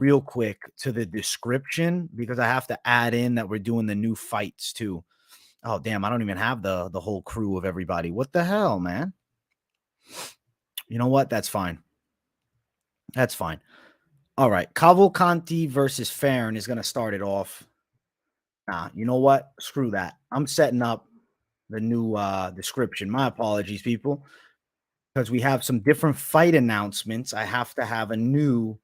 real quick to the description because I have to add in that we're doing the new fights too. Oh, damn. I don't even have the whole crew of everybody. What the hell, man? You know what? That's fine. That's fine. All right. Cavalcanti versus Fairn is going to start it off. Nah, you know what? Screw that. I'm setting up the new description. My apologies, people. Because we have some different fight announcements. I have to have a new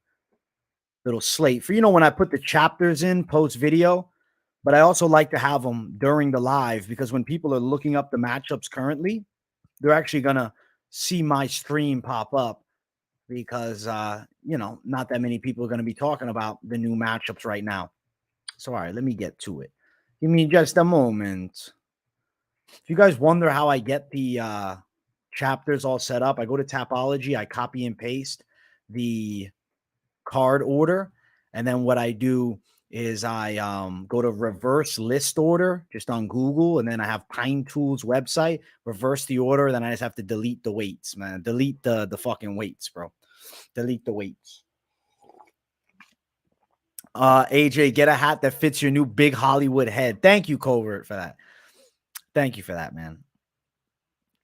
little slate for, when I put the chapters in post video, but I also like to have them during the live because when people are looking up the matchups currently, they're actually going to see my stream pop up because, not that many people are going to be talking about the new matchups right now. So, all right, let me get to it. Give me just a moment. If you guys wonder how I get the chapters all set up, I go to Tapology, I copy and paste the card order, and then what I do is I go to reverse list order just on Google, and then I have Pine Tools website, reverse the order, then I just have to delete the weights, man. Delete the fucking weights, bro. Delete the weights. AJ, get a hat that fits your new big Hollywood head. Thank you, Covert, for that. Thank you for that, man.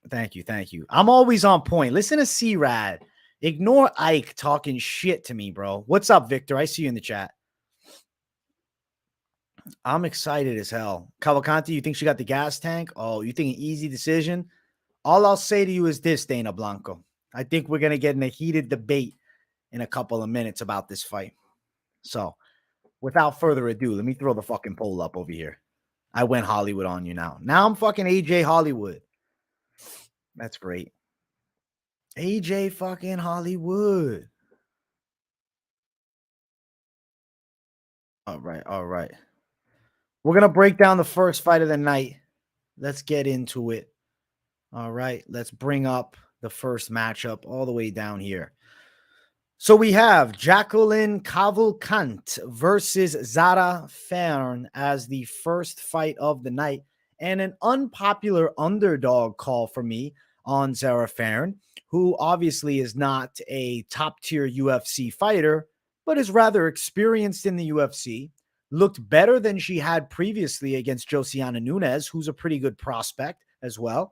Thank you. I'm always on point. Listen to C-Rad. Ignore Ike talking shit to me, bro. What's up, Victor? I see you in the chat. I'm excited as hell. Cavalcanti, you think she got the gas tank? Oh, you think an easy decision? All I'll say to you is this, Dana Blanco. I think we're going to get in a heated debate in a couple of minutes about this fight. So, without further ado, let me throw the fucking poll up over here. I went Hollywood on you now. Now I'm fucking AJ Hollywood. That's great. AJ fucking Hollywood. All right. We're going to break down the first fight of the night. Let's get into it. All right. Let's bring up the first matchup all the way down here. So we have Jacqueline Cavalcanti versus Zarah Fairn as the first fight of the night, and an unpopular underdog call for me on Zarah Fairn, who obviously is not a top-tier UFC fighter, but is rather experienced in the UFC, looked better than she had previously against Joselyne Nunes, who's a pretty good prospect as well.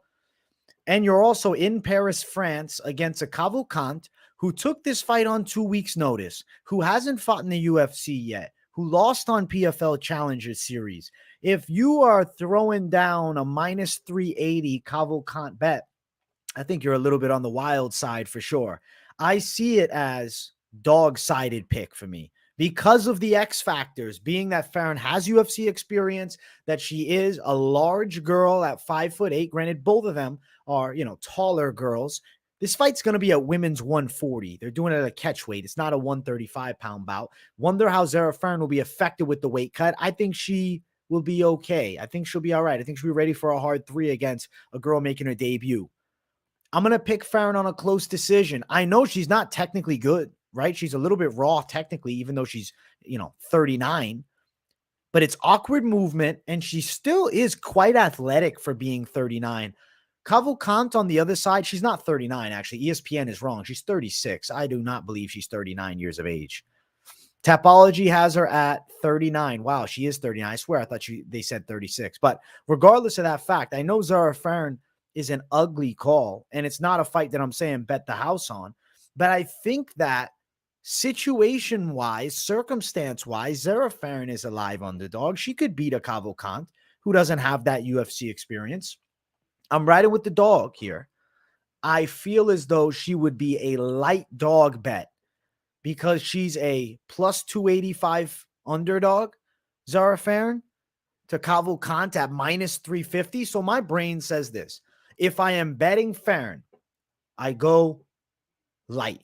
And you're also in Paris, France, against a Cavalcanti who took this fight on 2 weeks' notice, who hasn't fought in the UFC yet, who lost on PFL Challenger Series. If you are throwing down a minus 380 Cavalcanti bet, I think you're a little bit on the wild side for sure. I see it as dog-sided pick for me because of the X factors, being that Fairn has UFC experience, that she is a large girl at 5'8". Granted, both of them are, taller girls. This fight's going to be at women's 140. They're doing it at a catch weight. It's not a 135-pound bout. Wonder how Zarah Fairn will be affected with the weight cut. I think she will be okay. I think she'll be all right. I think she'll be ready for a hard 3 against a girl making her debut. I'm going to pick Fairn on a close decision. I know she's not technically good, right? She's a little bit raw technically, even though she's, 39. But it's awkward movement, and she still is quite athletic for being 39. Cavalcanti on the other side, she's not 39, actually. ESPN is wrong. She's 36. I do not believe she's 39 years of age. Tapology has her at 39. Wow, she is 39. I swear I thought they said 36. But regardless of that fact, I know Zarah Fairn is an ugly call, and it's not a fight that I'm saying bet the house on. But I think that situation-wise, circumstance-wise, Zarah Fairn is a live underdog. She could beat a Cavalcanti who doesn't have that UFC experience. I'm riding with the dog here. I feel as though she would be a light dog bet because she's a plus 285 underdog, Zarah Fairn, to Cavalcanti at minus 350. So my brain says this. If I am betting Fairn, I go light.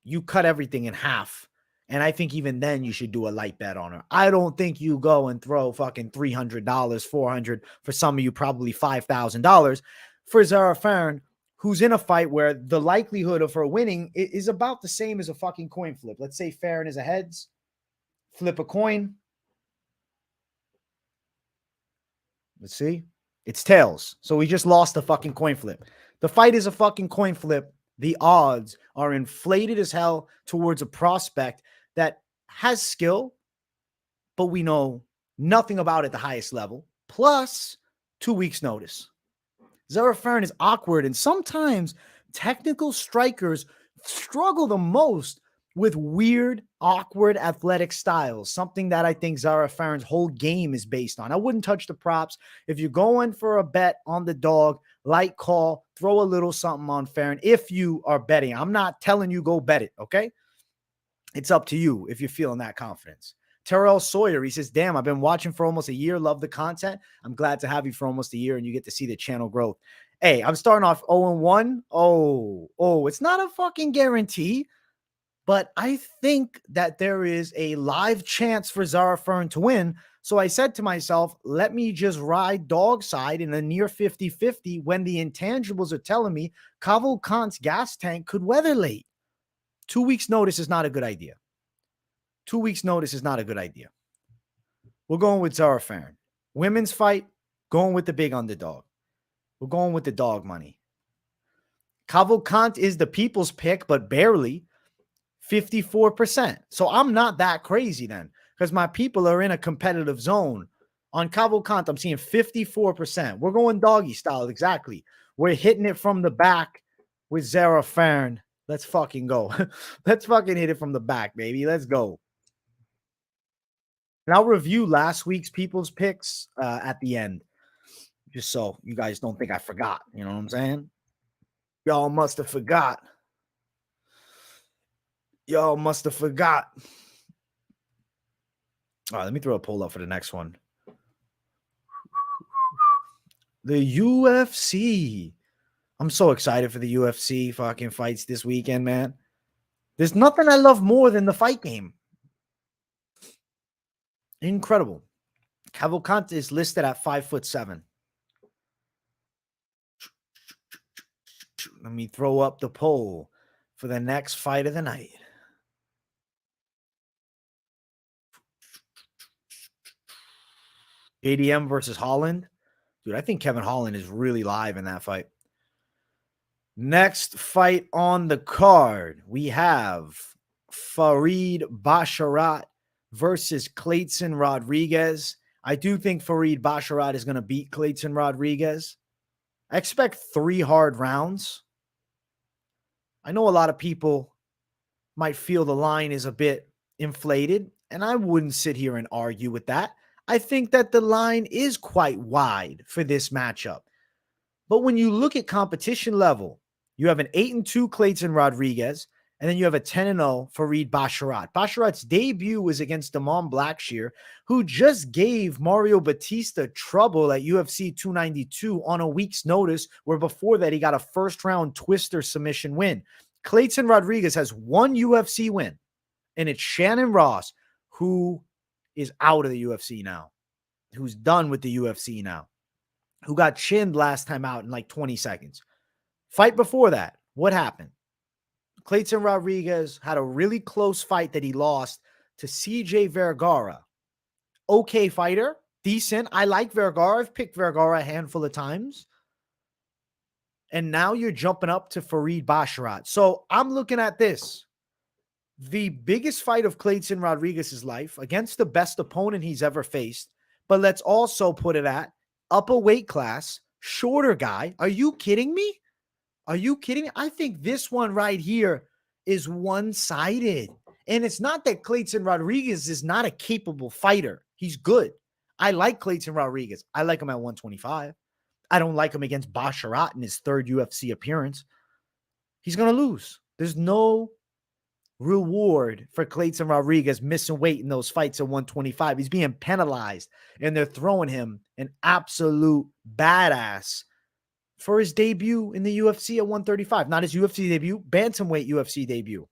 You cut everything in half. And I think even then you should do a light bet on her. I don't think you go and throw fucking $300, $400, for some of you probably $5,000 for Zarah Fairn, who's in a fight where the likelihood of her winning is about the same as a fucking coin flip. Let's say Fairn is a heads, flip a coin. Let's see. It's tails. So we just lost the fucking coin flip. The fight is a fucking coin flip. The odds are inflated as hell towards a prospect that has skill, but we know nothing about at the highest level, plus 2 weeks notice. Zarah Fairn is awkward, and sometimes technical strikers struggle the most with weird, awkward athletic styles, something that I think Zarah Fairn's whole game is based on. I wouldn't touch the props. If you're going for a bet on the dog, light call, throw a little something on Fairn if you are betting. I'm not telling you go bet it, okay? It's up to you if you're feeling that confidence. Terrell Sawyer, he says, damn, I've been watching for almost a year. Love the content. I'm glad to have you for almost a year and you get to see the channel growth. Hey, I'm starting off 0-1. It's not a fucking guarantee, but I think that there is a live chance for Zarah Fairn to win. So I said to myself, let me just ride dog side in a near 50-50 when the intangibles are telling me Cavalcanti's gas tank could weather late. 2 weeks notice is not a good idea. 2 weeks notice is not a good idea. We're going with Zarah Fairn. Women's fight, going with the big underdog. We're going with the dog money. Cavalcanti is the people's pick, but barely 54%. So I'm not that crazy then, because my people are in a competitive zone. On Cavalcanti, I'm seeing 54%. We're going doggy style, exactly. We're hitting it from the back with Zarah Fairn. Let's fucking go. Let's fucking hit it from the back, baby. Let's go. And I'll review last week's people's picks at the end, just so you guys don't think I forgot. You know what I'm saying? Y'all must have forgot. Y'all must have forgot. All right, let me throw a poll up for the next one. The UFC. I'm so excited for the UFC fucking fights this weekend, man. There's nothing I love more than the fight game. Incredible. Cavalcanti is listed at 5'7". Let me throw up the poll for the next fight of the night. ADM versus Holland. Dude, I think Kevin Holland is really live in that fight. Next fight on the card, we have Farid Basharat versus Clayton Rodrigues. I do think Farid Basharat is going to beat Clayton Rodrigues. I expect 3 hard rounds. I know a lot of people might feel the line is a bit inflated, and I wouldn't sit here and argue with that. I think that the line is quite wide for this matchup. But when you look at competition level, you have an 8-2 Clayton Rodrigues, and then you have a 10-0 Farid Basharat. Basharat's debut was against Damon Blackshear, who just gave Mario Batista trouble at UFC 292 on a week's notice, where before that he got a first-round twister submission win. Clayton Rodrigues has 1 UFC win, and it's Shannon Ross, who is out of the UFC now, who's done with the UFC now, who got chinned last time out in like 20 seconds. Fight before that, what happened? Clayton Rodrigues had a really close fight that he lost to CJ Vergara. Okay fighter, decent. I like Vergara. I've picked Vergara a handful of times. And now you're jumping up to Farid Basharat. So I'm looking at this. The biggest fight of Clayton Rodrigues' life against the best opponent he's ever faced. But let's also put it at upper weight class, shorter guy. Are you kidding me? Are you kidding me? I think this one right here is one-sided. And it's not that Clayton Rodrigues is not a capable fighter. He's good. I like Clayton Rodrigues. I like him at 125. I don't like him against Basharat in his 3rd UFC appearance. He's going to lose. There's no reward for Clayton Rodrigues missing weight in those fights at 125. He's being penalized, and they're throwing him an absolute badass for his debut in the UFC at 135. Not his UFC debut, bantamweight UFC debut.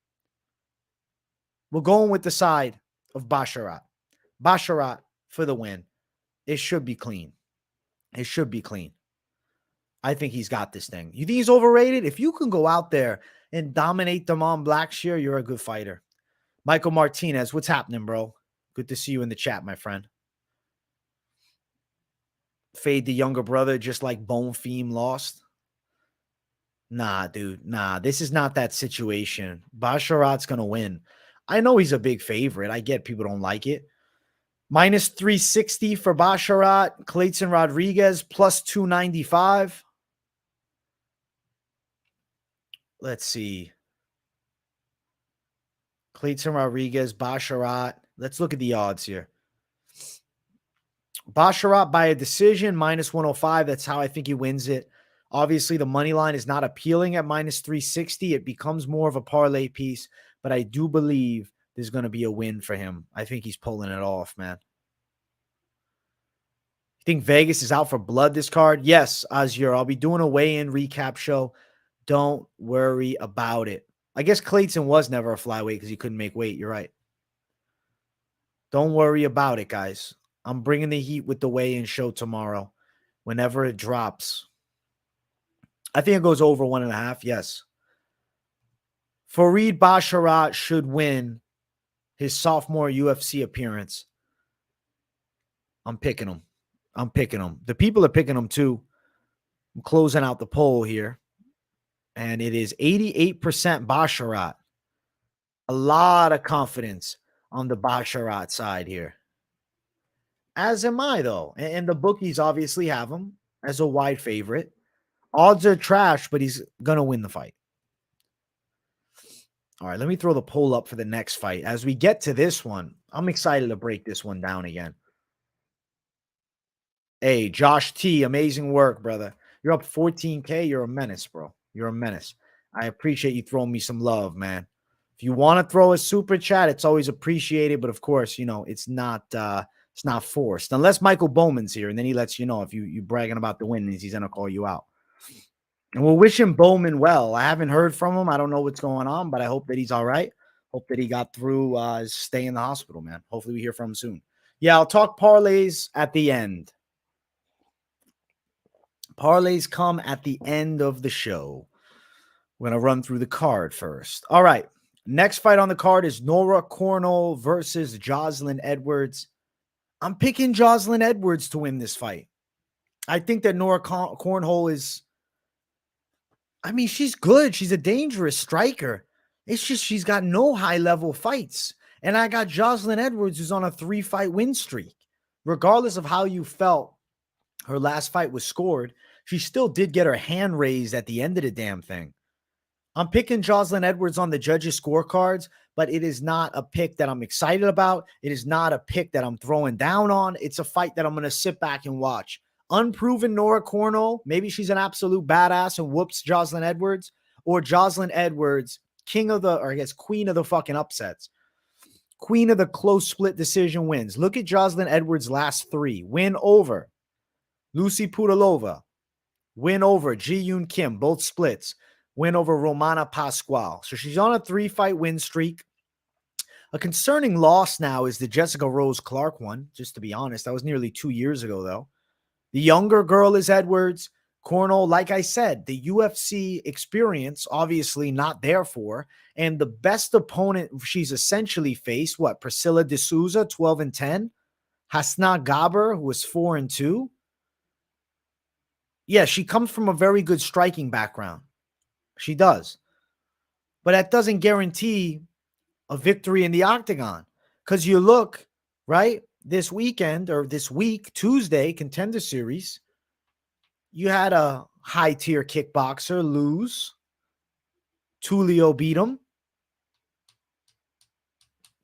We're going with the side of Basharat. Basharat for the win. It should be clean. It should be clean. I think he's got this thing. You think he's overrated? If you can go out there and dominate Damon Blackshear, you're a good fighter. Michael Martinez, what's happening, bro? Good to see you in the chat, my friend. Fade the younger brother just like Bone Fiend lost. Nah, dude. Nah, this is not that situation. Basharat's going to win. I know he's a big favorite. I get people don't like it. Minus 360 for Basharat, Clayton Rodrigues, plus 295. Let's see. Clayton Rodrigues, Basharat. Let's look at the odds here. Basharat by a decision, minus 105. That's how I think he wins it. Obviously, the money line is not appealing at minus 360. It becomes more of a parlay piece, but I do believe there's going to be a win for him. I think he's pulling it off, man. You think Vegas is out for blood this card? Yes, Azure. I'll be doing a weigh-in recap show. Don't worry about it. I guess Clayton was never a flyweight because he couldn't make weight. You're right. Don't worry about it, guys. I'm bringing the heat with the weigh-in show tomorrow whenever it drops. I think it goes over 1.5. Yes. Farid Basharat should win his sophomore UFC appearance. I'm picking him. The people are picking him too. I'm closing out the poll here. And it is 88% Basharat. A lot of confidence on the Basharat side here. As am I, though. And the bookies obviously have him as a wide favorite. Odds are trash, but he's going to win the fight. All right, let me throw the poll up for the next fight. As we get to this one, I'm excited to break this one down again. Hey, Josh T, amazing work, brother. You're up 14K. You're a menace, bro. You're a menace. I appreciate you throwing me some love, man. If you want to throw a super chat, it's always appreciated. But of course, you know, it's not forced. Unless Michael Bowman's here, and then he lets you know if you bragging about the wins, he's going to call you out. And we're wishing Bowman well. I haven't heard from him. I don't know what's going on, but I hope that he's all right. Hope that he got through his stay in the hospital, man. Hopefully we hear from him soon. Yeah, I'll talk parlays at the end. Parlays come at the end of the show. We're going to run through the card first. All right. Next fight on the card is Nora Cornolle versus Joselyne Edwards. I'm picking Joselyne Edwards to win this fight. I think that Nora Cornolle is, I mean, she's good. She's a dangerous striker. It's just she's got no high-level fights. And I got Joselyne Edwards, who's on a 3-fight win streak. Regardless of how you felt her last fight was scored, she still did get her hand raised at the end of the damn thing. I'm picking Joselyne Edwards on the judges' scorecards, but it is not a pick that I'm excited about. It is not a pick that I'm throwing down on. It's a fight that I'm going to sit back and watch. Unproven Nora Cornolle, maybe she's an absolute badass and whoops Joselyne Edwards, or Joselyne Edwards, queen of the fucking upsets. Queen of the close split decision wins. Look at Joselyne Edwards' last 3. Win over Lucy Pudilova. Win over Ji-Yoon Kim, both splits. Win over Romana Pasquale. So she's on a 3-fight win streak. A concerning loss now is the Jessica Rose Clark one, just to be honest. That was nearly 2 years ago, though. The younger girl is Edwards. Cornolle, like I said, the UFC experience, obviously not there for. And the best opponent she's essentially faced, Priscilla D'Souza, 12-10. Hasna Gaber, who was 4-2. Yeah, she comes from a very good striking background. She does. But that doesn't guarantee a victory in the octagon. Because you look, right, this weekend or this week, Tuesday, Contender Series, you had a high-tier kickboxer lose. Tulio beat him.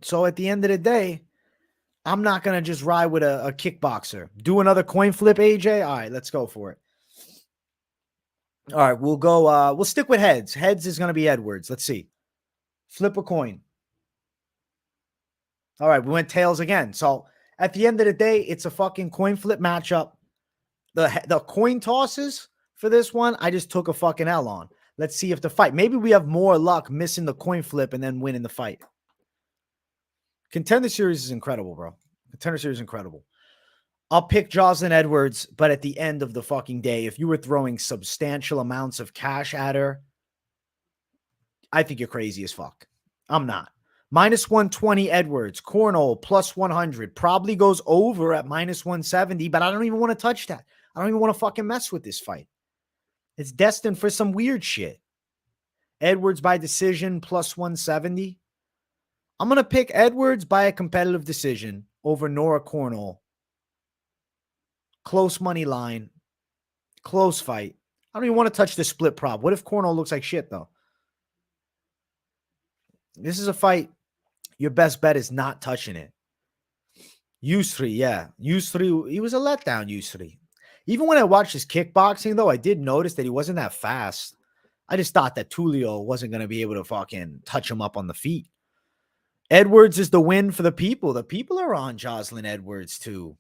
So at the end of the day, I'm not going to just ride with a kickboxer. Do another coin flip, AJ? All right, let's go for it. All right, we'll go. We'll stick with heads. Heads is going to be Edwards. Let's see. Flip a coin. All right, we went tails again. So at the end of the day, it's a fucking coin flip matchup. The coin tosses for this one, I just took a fucking L on. Let's see if the fight. Maybe we have more luck missing the coin flip and then winning the fight. Contender Series is incredible, bro. Contender Series is incredible. I'll pick Joselyne Edwards, but at the end of the fucking day, if you were throwing substantial amounts of cash at her, I think you're crazy as fuck. I'm not. Minus 120 Edwards, Cornolle plus 100, probably goes over at minus 170, but I don't even want to touch that. I don't even want to fucking mess with this fight. It's destined for some weird shit. Edwards by decision plus 170. I'm going to pick Edwards by a competitive decision over Nora Cornolle. Close money line. Close fight. I don't even want to touch the split prop. What if Cornolle looks like shit, though? This is a fight. Your best bet is not touching it. Yusri, yeah. Yusri, he was a letdown, Yusri. Even when I watched his kickboxing, though, I did notice that he wasn't that fast. I just thought that Tulio wasn't going to be able to fucking touch him up on the feet. Edwards is the win for the people. The people are on Joselyne Edwards, too.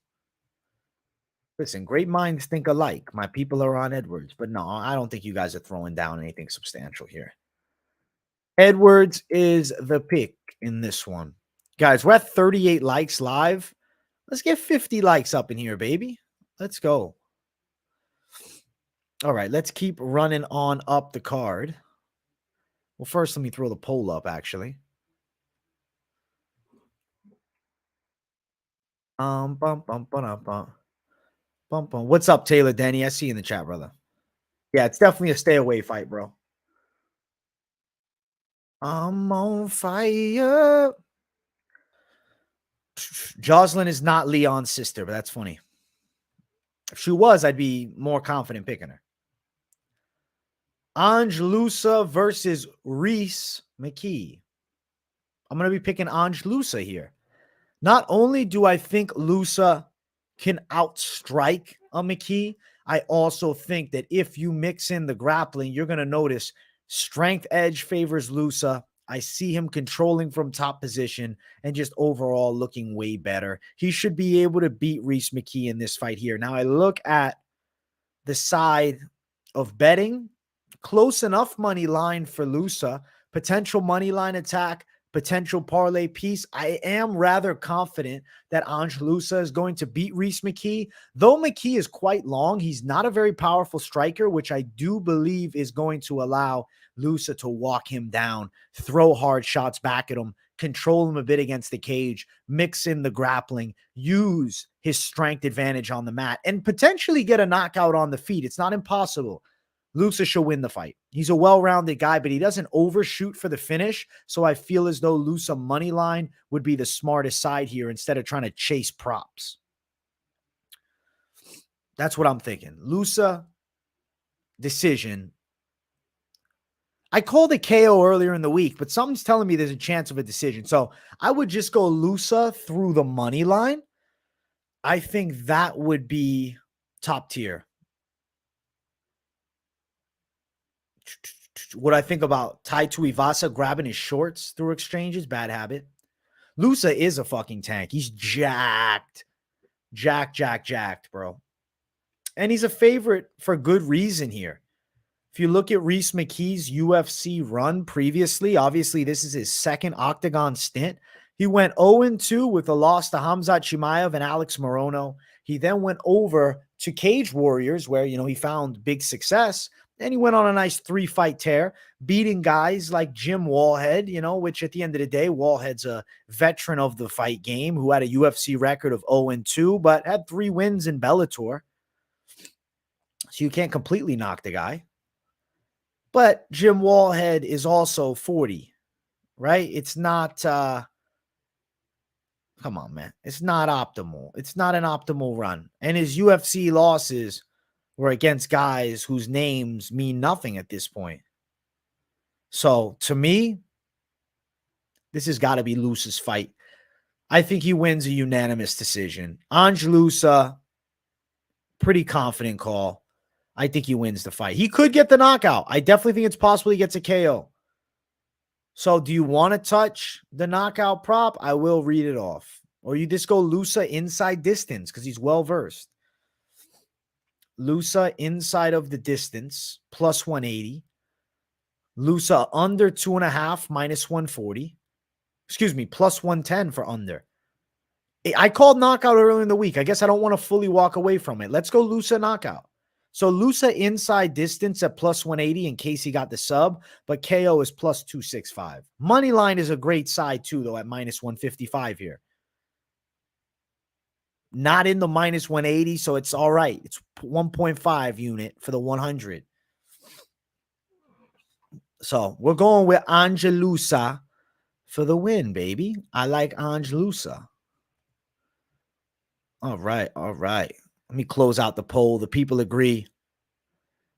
Listen, great minds think alike. My people are on Edwards. But no, I don't think you guys are throwing down anything substantial here. Edwards is the pick in this one. Guys, we're at 38 likes live. Let's get 50 likes up in here, baby. Let's go. All right, let's keep running on up the card. Well, first, let me throw the poll up, actually. What's up, Taylor Denny? I see you in the chat, brother. Yeah, it's definitely a stay away fight, bro. I'm on fire. Joselyne is not Leon's sister, but that's funny. If she was, I'd be more confident picking her. Ange Loosa versus Rhys McKee. I'm going to be picking Ange Loosa here. Not only do I think Loosa can outstrike a McKee, I also think that if you mix in the grappling, you're going to notice strength edge favors Loosa. I see him controlling from top position and just overall looking way better. He should be able to beat Rhys McKee in this fight here. Now I look at the side of betting, close enough money line for Loosa, potential money line attack, potential parlay piece. I am rather confident that Ange Loosa is going to beat Rhys McKee. Though McKee is quite long, he's not a very powerful striker, which I do believe is going to allow Loosa to walk him down, throw hard shots back at him, control him a bit against the cage, mix in the grappling, use his strength advantage on the mat, and potentially get a knockout on the feet. It's not impossible. Loosa should win the fight. He's a well-rounded guy, but he doesn't overshoot for the finish. So I feel as though Loosa money line would be the smartest side here instead of trying to chase props. That's what I'm thinking. Loosa decision. I called it KO earlier in the week, but something's telling me there's a chance of a decision. So I would just go Loosa through the money line. I think that would be top tier. What I think about Tai Tuivasa grabbing his shorts through exchanges, bad habit. Loosa is a fucking tank. He's jacked. Jacked, bro. And he's a favorite for good reason here. If you look at Rhys McKee's UFC run previously, obviously this is his second octagon stint. He went 0-2 with a loss to Khamzat Chimaev and Alex Morono. He then went over to Cage Warriors where, he found big success. And he went on a nice 3-fight tear, beating guys like Jim Wallhead, which at the end of the day, Wallhead's a veteran of the fight game who had a UFC record of 0-2, but had 3 wins in Bellator. So you can't completely knock the guy. But Jim Wallhead is also 40, right? It's not, come on, man. It's not optimal. It's not an optimal run. And his UFC losses were against guys whose names mean nothing at this point. So to me, this has got to be Loosa's fight. I think he wins a unanimous decision. Ange Loosa, pretty confident call. I think he wins the fight. He could get the knockout. I definitely think it's possible he gets a KO. So do you want to touch the knockout prop? I will read it off. Or you just go Loosa inside distance because he's well-versed. Loosa inside of the distance, plus 180. Loosa under 2.5, minus 140. Excuse me, plus 110 for under. I called knockout earlier in the week. I guess I don't want to fully walk away from it. Let's go Loosa knockout. So Loosa inside distance at plus 180 in case he got the sub, but KO is plus 265. Money line is a great side too, though, at minus 155 here. Not in the minus 180, so it's all right. It's 1.5 unit for the 100. So we're going with Ange Loosa for the win, baby. I like Ange Loosa. All right, all right. Let me close out the poll. The people agree.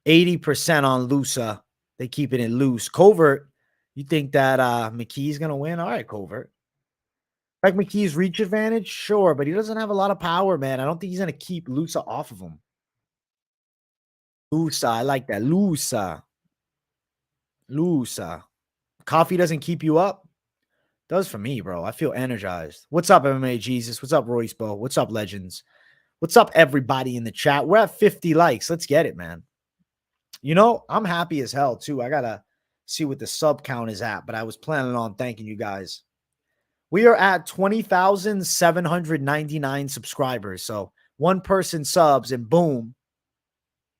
80% on Loosa. They keeping it loose. Covert, you think that McKee's going to win? All right, Covert. Like McKee's reach advantage? Sure, but he doesn't have a lot of power, man. I don't think he's going to keep Loosa off of him. Loosa, I like that. Loosa. Coffee doesn't keep you up? Does for me, bro. I feel energized. What's up, MMA Jesus? What's up, Royce Bo? What's up, Legends? What's up, everybody in the chat? We're at 50 likes. Let's get it, man. You know, I'm happy as hell, too. I got to see what the sub count is at, but I was planning on thanking you guys. We are at 20,799 subscribers. So one person subs and boom,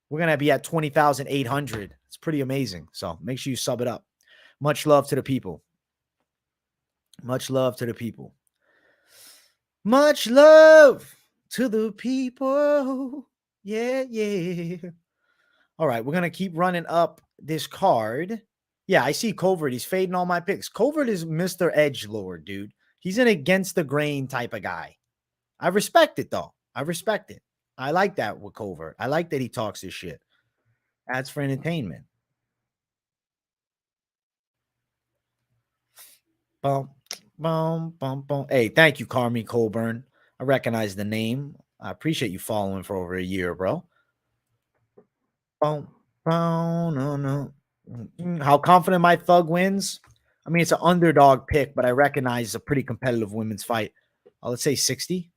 we're going to be at 20,800. It's pretty amazing. So make sure you sub it up. Much love to the people. Much love to the people. Much love to the people. Yeah, yeah. All right, we're going to keep running up this card. Yeah, I see Covert. He's fading all my picks. Covert is Mr. Edgelord, dude. He's an against the grain type of guy. I respect it, though. I respect it. I like that with Covert. I like that he talks his shit. That's for entertainment. Boom, boom, boom, boom. Hey, thank you, Carmi Colburn. I recognize the name. I appreciate you following for over a year, bro. Boom, boom, no. How confident my thug wins? I mean, it's an underdog pick, but I recognize it's a pretty competitive women's fight. Let's say 60.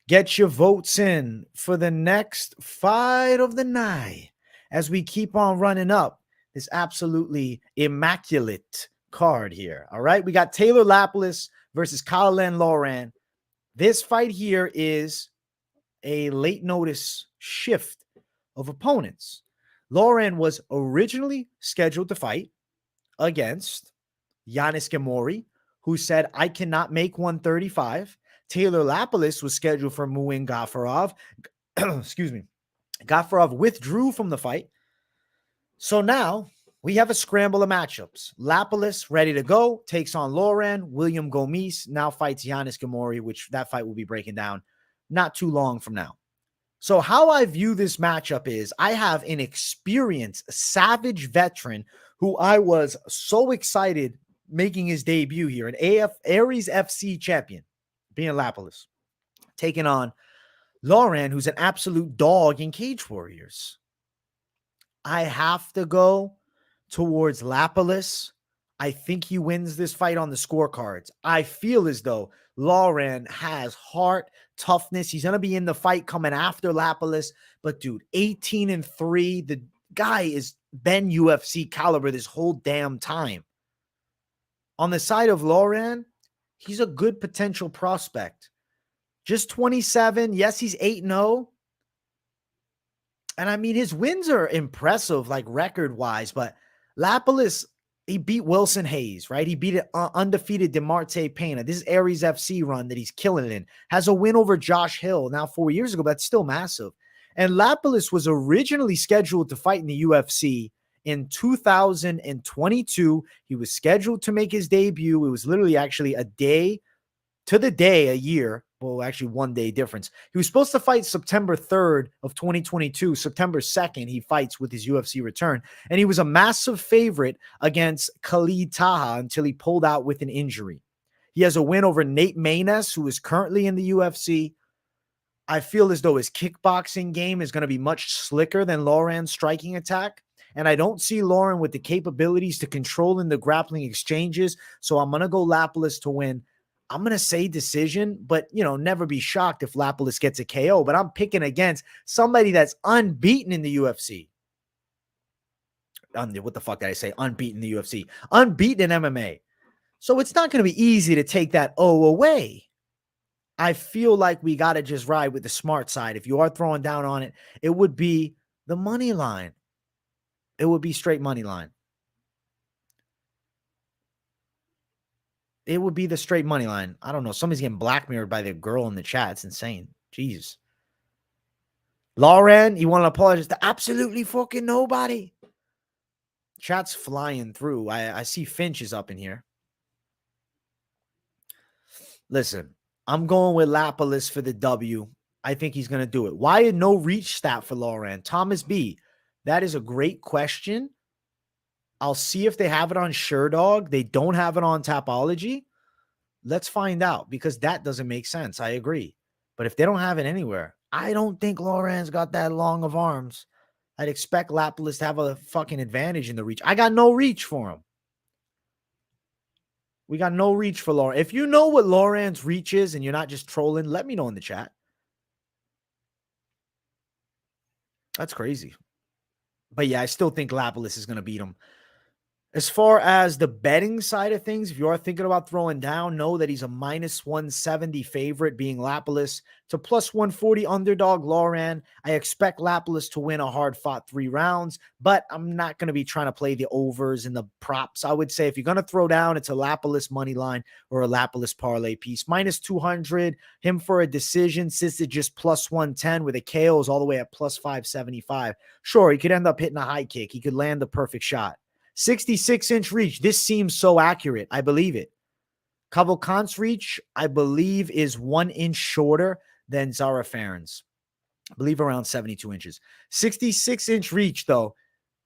Get your votes in for the next fight of the night as we keep on running up this absolutely immaculate card here. All right. We got Taylor Lapilus versus Caolán Loughran. This fight here is a late notice shift of opponents. Loughran was originally scheduled to fight against Yanis Ghemmouri, who said, I cannot make 135. Taylor Lapilus was scheduled for Muin Gafurov. Excuse me. Gafurov withdrew from the fight. So now we have a scramble of matchups. Lapilus ready to go, takes on Loughran. William Gomis now fights Yanis Ghemmouri, which that fight will be breaking down not too long from now. So how I view this matchup is I have an experienced, savage veteran who I was so excited making his debut here, an Aries FC champion, being Lapilus, taking on Loughran, who's an absolute dog in Cage Warriors. I have to go towards Lapilus. I think he wins this fight on the scorecards. I feel as though Loughran has heart, toughness. He's going to be in the fight coming after Lapilus. But, dude, 18-3. The guy is been UFC caliber this whole damn time. On the side of Loughran, he's a good potential prospect. Just 27. Yes, he's 8-0. And I mean, his wins are impressive, like record-wise. But Lapilus, he beat Wilson Hayes, right? He beat undefeated DeMarte Pena. This is Aries FC run that he's killing it in. Has a win over Josh Hill now 4 years ago, but that's still massive. And Lapilus was originally scheduled to fight in the UFC in 2022. He was scheduled to make his debut. It was literally actually a day to the day, a year. Well, actually 1 day difference. He was supposed to fight September 3rd of 2022. September 2nd, he fights with his UFC return. And he was a massive favorite against Khalid Taha until he pulled out with an injury. He has a win over Nate Maines, who is currently in the UFC. I feel as though his kickboxing game is going to be much slicker than Loughran's striking attack. And I don't see Loughran with the capabilities to control in the grappling exchanges. So I'm going to go Lapilus to win. I'm going to say decision, but, you know, never be shocked if Lapilus gets a KO. But I'm picking against somebody that's unbeaten in the UFC. What the fuck did I say? Unbeaten in the UFC. Unbeaten in MMA. So it's not going to be easy to take that O away. I feel like we got to just ride with the smart side. If you are throwing down on it, it would be the money line. It would be straight money line. It would be the straight money line. I don't know. Somebody's getting blackmailed by the girl in the chat. It's insane. Jeez. Loughran, you want to apologize to absolutely fucking nobody. Chat's flying through. I see Finch is up in here. Listen, I'm going with Lapilus for the W. I think he's going to do it. Why no reach stat for Loughran? Thomas B. That is a great question. I'll see if they have it on SureDog. They don't have it on Tapology. Let's find out, because that doesn't make sense. I agree. But if they don't have it anywhere, I don't think Loughran's got that long of arms. I'd expect Lapilus to have a fucking advantage in the reach. I got no reach for him. We got no reach for Loughran. If you know what Loughran's reach is and you're not just trolling, let me know in the chat. That's crazy. But yeah, I still think Lapilus is going to beat him. As far as the betting side of things, if you are thinking about throwing down, know that he's a minus 170 favorite, being Lapilus, to plus 140 underdog Loughran. I expect Lapilus to win a hard-fought 3 rounds, but I'm not going to be trying to play the overs and the props. I would say if you're going to throw down, it's a Lapilus money line or a Lapilus parlay piece. Minus 200, him for a decision, sits at just plus 110 with a KO is all the way at plus 575. Sure, he could end up hitting a high kick. He could land the perfect shot. 66-inch reach. This seems so accurate. I believe it. Cavalcanti's reach, I believe, is 1 inch shorter than Zarah Fairn's. I believe around 72 inches. 66-inch reach, though,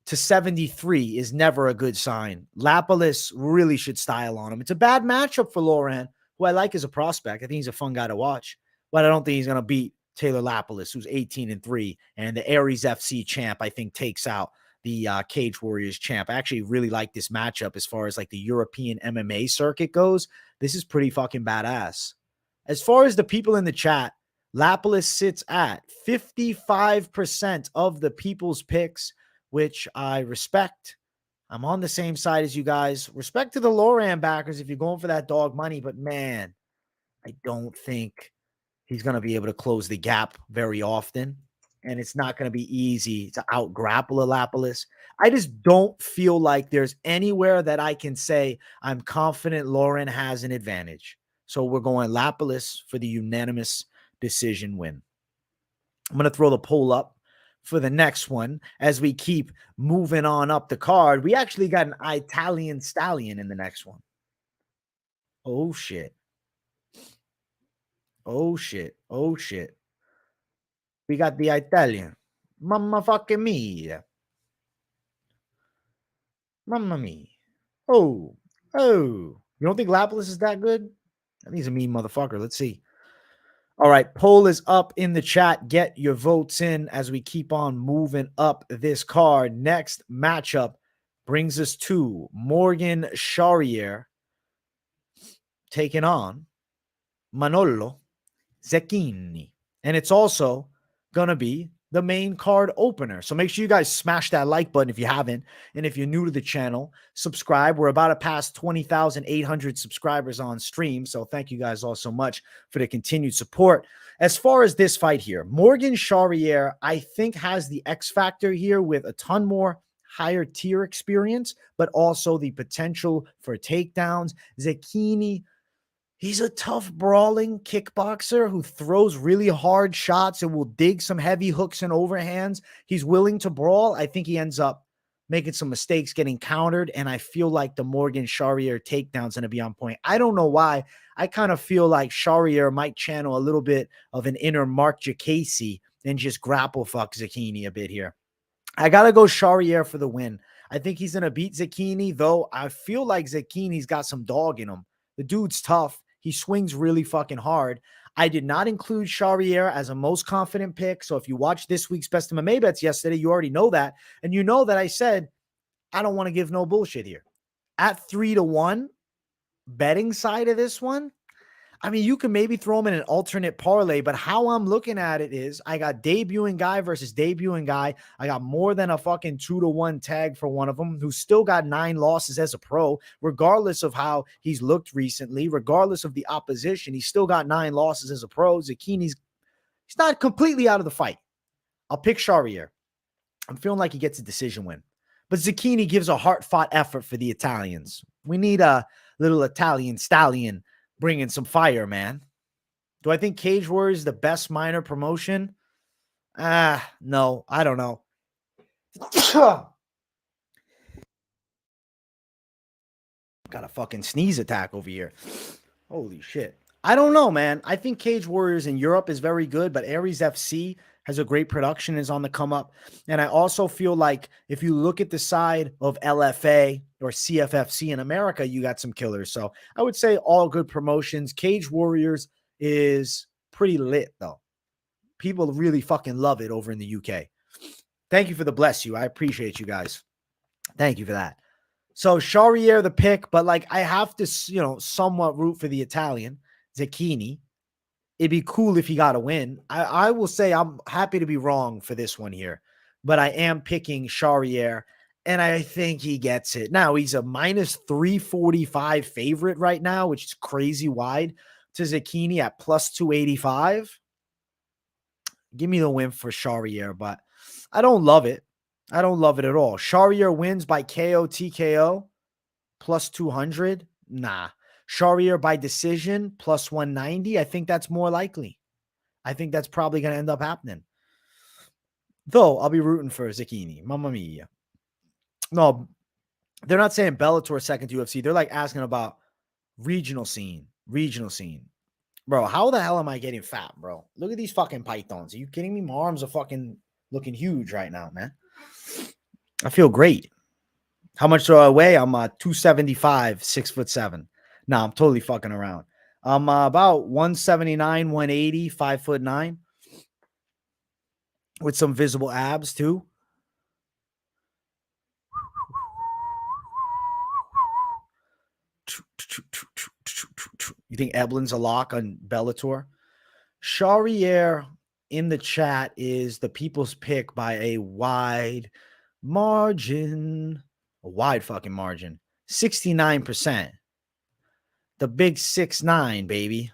to 73 is never a good sign. Lapilus really should style on him. It's a bad matchup for Loughran, who I like as a prospect. I think he's a fun guy to watch, but I don't think he's going to beat Taylor Lapilus, who's 18-3, and the Aries FC champ, I think, takes out the Cage Warriors champ. I actually really like this matchup as far as like the European MMA circuit goes. This is pretty fucking badass. As far as the people in the chat, Lapilus sits at 55% of the people's picks, which I respect. I'm on the same side as you guys. Respect to the Loughran backers if you're going for that dog money, but man, I don't think he's going to be able to close the gap very often. And it's not going to be easy to out-grapple a Lapilus. I just don't feel like there's anywhere that I can say I'm confident Loughran has an advantage. So we're going Lapilus for the unanimous decision win. I'm going to throw the poll up for the next one as we keep moving on up the card. We actually got an Italian stallion in the next one. Oh, shit. Oh, shit. Oh, shit. We got the Italian. Mamma fucking mia. Mamma mia. Oh. You don't think Lapilus is that good? I think he's a mean motherfucker. Let's see. All right. Poll is up in the chat. Get your votes in as we keep on moving up this card. Next matchup brings us to Morgan Charriere taking on Manolo Zecchini. And it's also going to be the main card opener. So make sure you guys smash that like button if you haven't. And if you're new to the channel, subscribe. We're about to pass 20,800 subscribers on stream. So thank you guys all so much for the continued support. As far as this fight here, Morgan Charriere, I think, has the X factor here with a ton more higher tier experience, but also the potential for takedowns. Zecchini, he's a tough, brawling kickboxer who throws really hard shots and will dig some heavy hooks and overhands. He's willing to brawl. I think he ends up making some mistakes, getting countered, and I feel like the Morgan Charriere takedown's going to be on point. I don't know why. I kind of feel like Charriere might channel a little bit of an inner Mark Jacasey and just grapple fuck Zecchini a bit here. I got to go Charriere for the win. I think he's going to beat Zecchini, though I feel like Zecchini's got some dog in him. The dude's tough. He swings really fucking hard. I did not include Charriere as a most confident pick. So if you watched this week's Best MMA Bets yesterday, you already know that. And you know that I said, I don't want to give no bullshit here. At 3-1, betting side of this one, I mean, you can maybe throw him in an alternate parlay, but how I'm looking at it is I got debuting guy versus debuting guy. I got more than a fucking 2-1 tag for one of them who's still got 9 losses as a pro, regardless of how he's looked recently, regardless of the opposition. He's still got 9 losses as a pro. Zecchini's he's not completely out of the fight. I'll pick Charriere. I'm feeling like he gets a decision win. But Zecchini gives a heart-fought effort for the Italians. We need a little Italian stallion bringing some fire, man. Do I think Cage Warriors is the best minor promotion? No, I don't know. Got a fucking sneeze attack over here. Holy shit. I don't know, man. I think Cage Warriors in Europe is very good, but Aries FC has a great production, is on the come up. And I also feel like if you look at the side of LFA or CFFC in America, you got some killers. So I would say all good promotions. Cage Warriors is pretty lit, though. People really fucking love it over in the UK. Thank you for the bless you. I appreciate you guys. Thank you for that. So Charriere the pick, but like I have to, somewhat root for the Italian, Zecchini. It'd be cool if he got a win. I will say I'm happy to be wrong for this one here, but I am picking Charriere, and I think he gets it. Now, he's a minus 345 favorite right now, which is crazy wide, to Zecchini at plus 285. Give me the win for Charriere, but I don't love it. I don't love it at all. Charriere wins by KO TKO plus 200. Nah. Charriere by decision plus 190. I think that's more likely. I think that's probably going to end up happening. Though I'll be rooting for Zecchini. Mamma mia. No, they're not saying Bellator second to UFC. They're like asking about regional scene. Regional scene. Bro, how the hell am I getting fat, bro? Look at these fucking pythons. Are you kidding me? My arms are fucking looking huge right now, man. I feel great. How much do I weigh? I'm 275, 6'7". No, I'm totally fucking around. I'm about 179, 180, 5'9", with some visible abs too. You think Eblin's a lock on Bellator? Charriere in the chat is the people's pick by a wide margin. A wide fucking margin. 69%. The big 6'9", baby.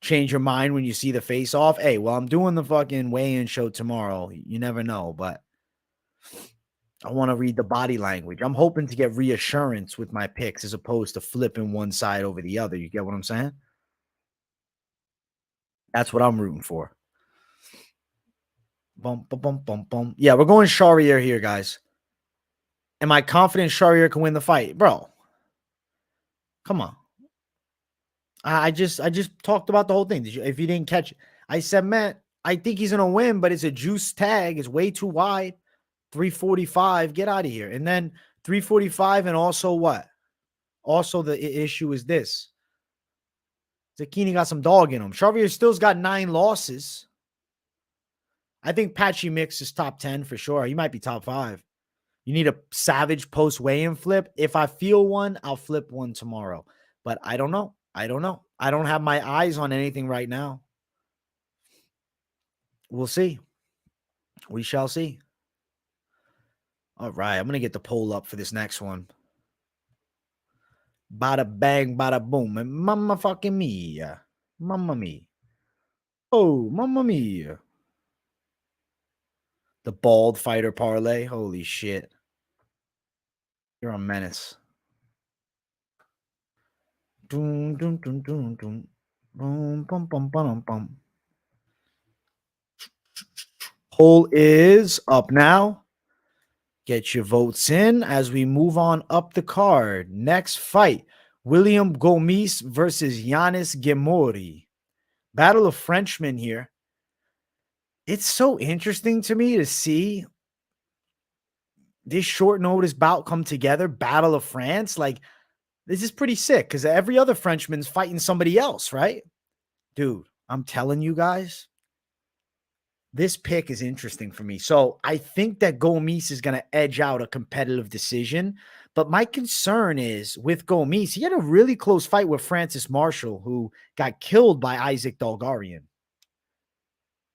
Change your mind when you see the face off. Hey, well, I'm doing the fucking weigh-in show tomorrow. You never know, but I want to read the body language. I'm hoping to get reassurance with my picks as opposed to flipping one side over the other. You get what I'm saying? That's what I'm rooting for. Bum, bum, bum, bum, bum. Yeah, we're going Charriere here, guys. Am I confident Charriere can win the fight? Bro, come on. I just talked about the whole thing. If you didn't catch it, I said, man, I think he's going to win, but it's a juice tag. It's way too wide. 345. Get out of here. And then 345. And also what? Also, the issue is this. Zecchini got some dog in him. Charriere still's got 9 losses. I think Patchy Mix is top 10 for sure. He might be top 5. You need a savage post weigh-in flip. If I feel one, I'll flip one tomorrow. But I don't know. I don't have my eyes on anything right now. We'll see. We shall see. All right. I'm going to get the poll up for this next one. Bada bang, bada boom. And mamma fucking mia. Mamma mia. Oh, mamma mia. The bald fighter parlay. Holy shit. You're a menace. Dun, dun, dun, dun, dun. Boom, bum, bum, bum, bum. Poll is up now. Get your votes in as we move on up the card. Next fight, William Gomis versus Yanis Ghemmouri. Battle of Frenchmen here. It's so interesting to me to see this short notice bout come together. Battle of France. Like, this is pretty sick because every other Frenchman's fighting somebody else, right? Dude, I'm telling you guys, this pick is interesting for me. So I think that Gomis is going to edge out a competitive decision. But my concern is with Gomis, he had a really close fight with Francis Marshall, who got killed by Isaac Dolgarian.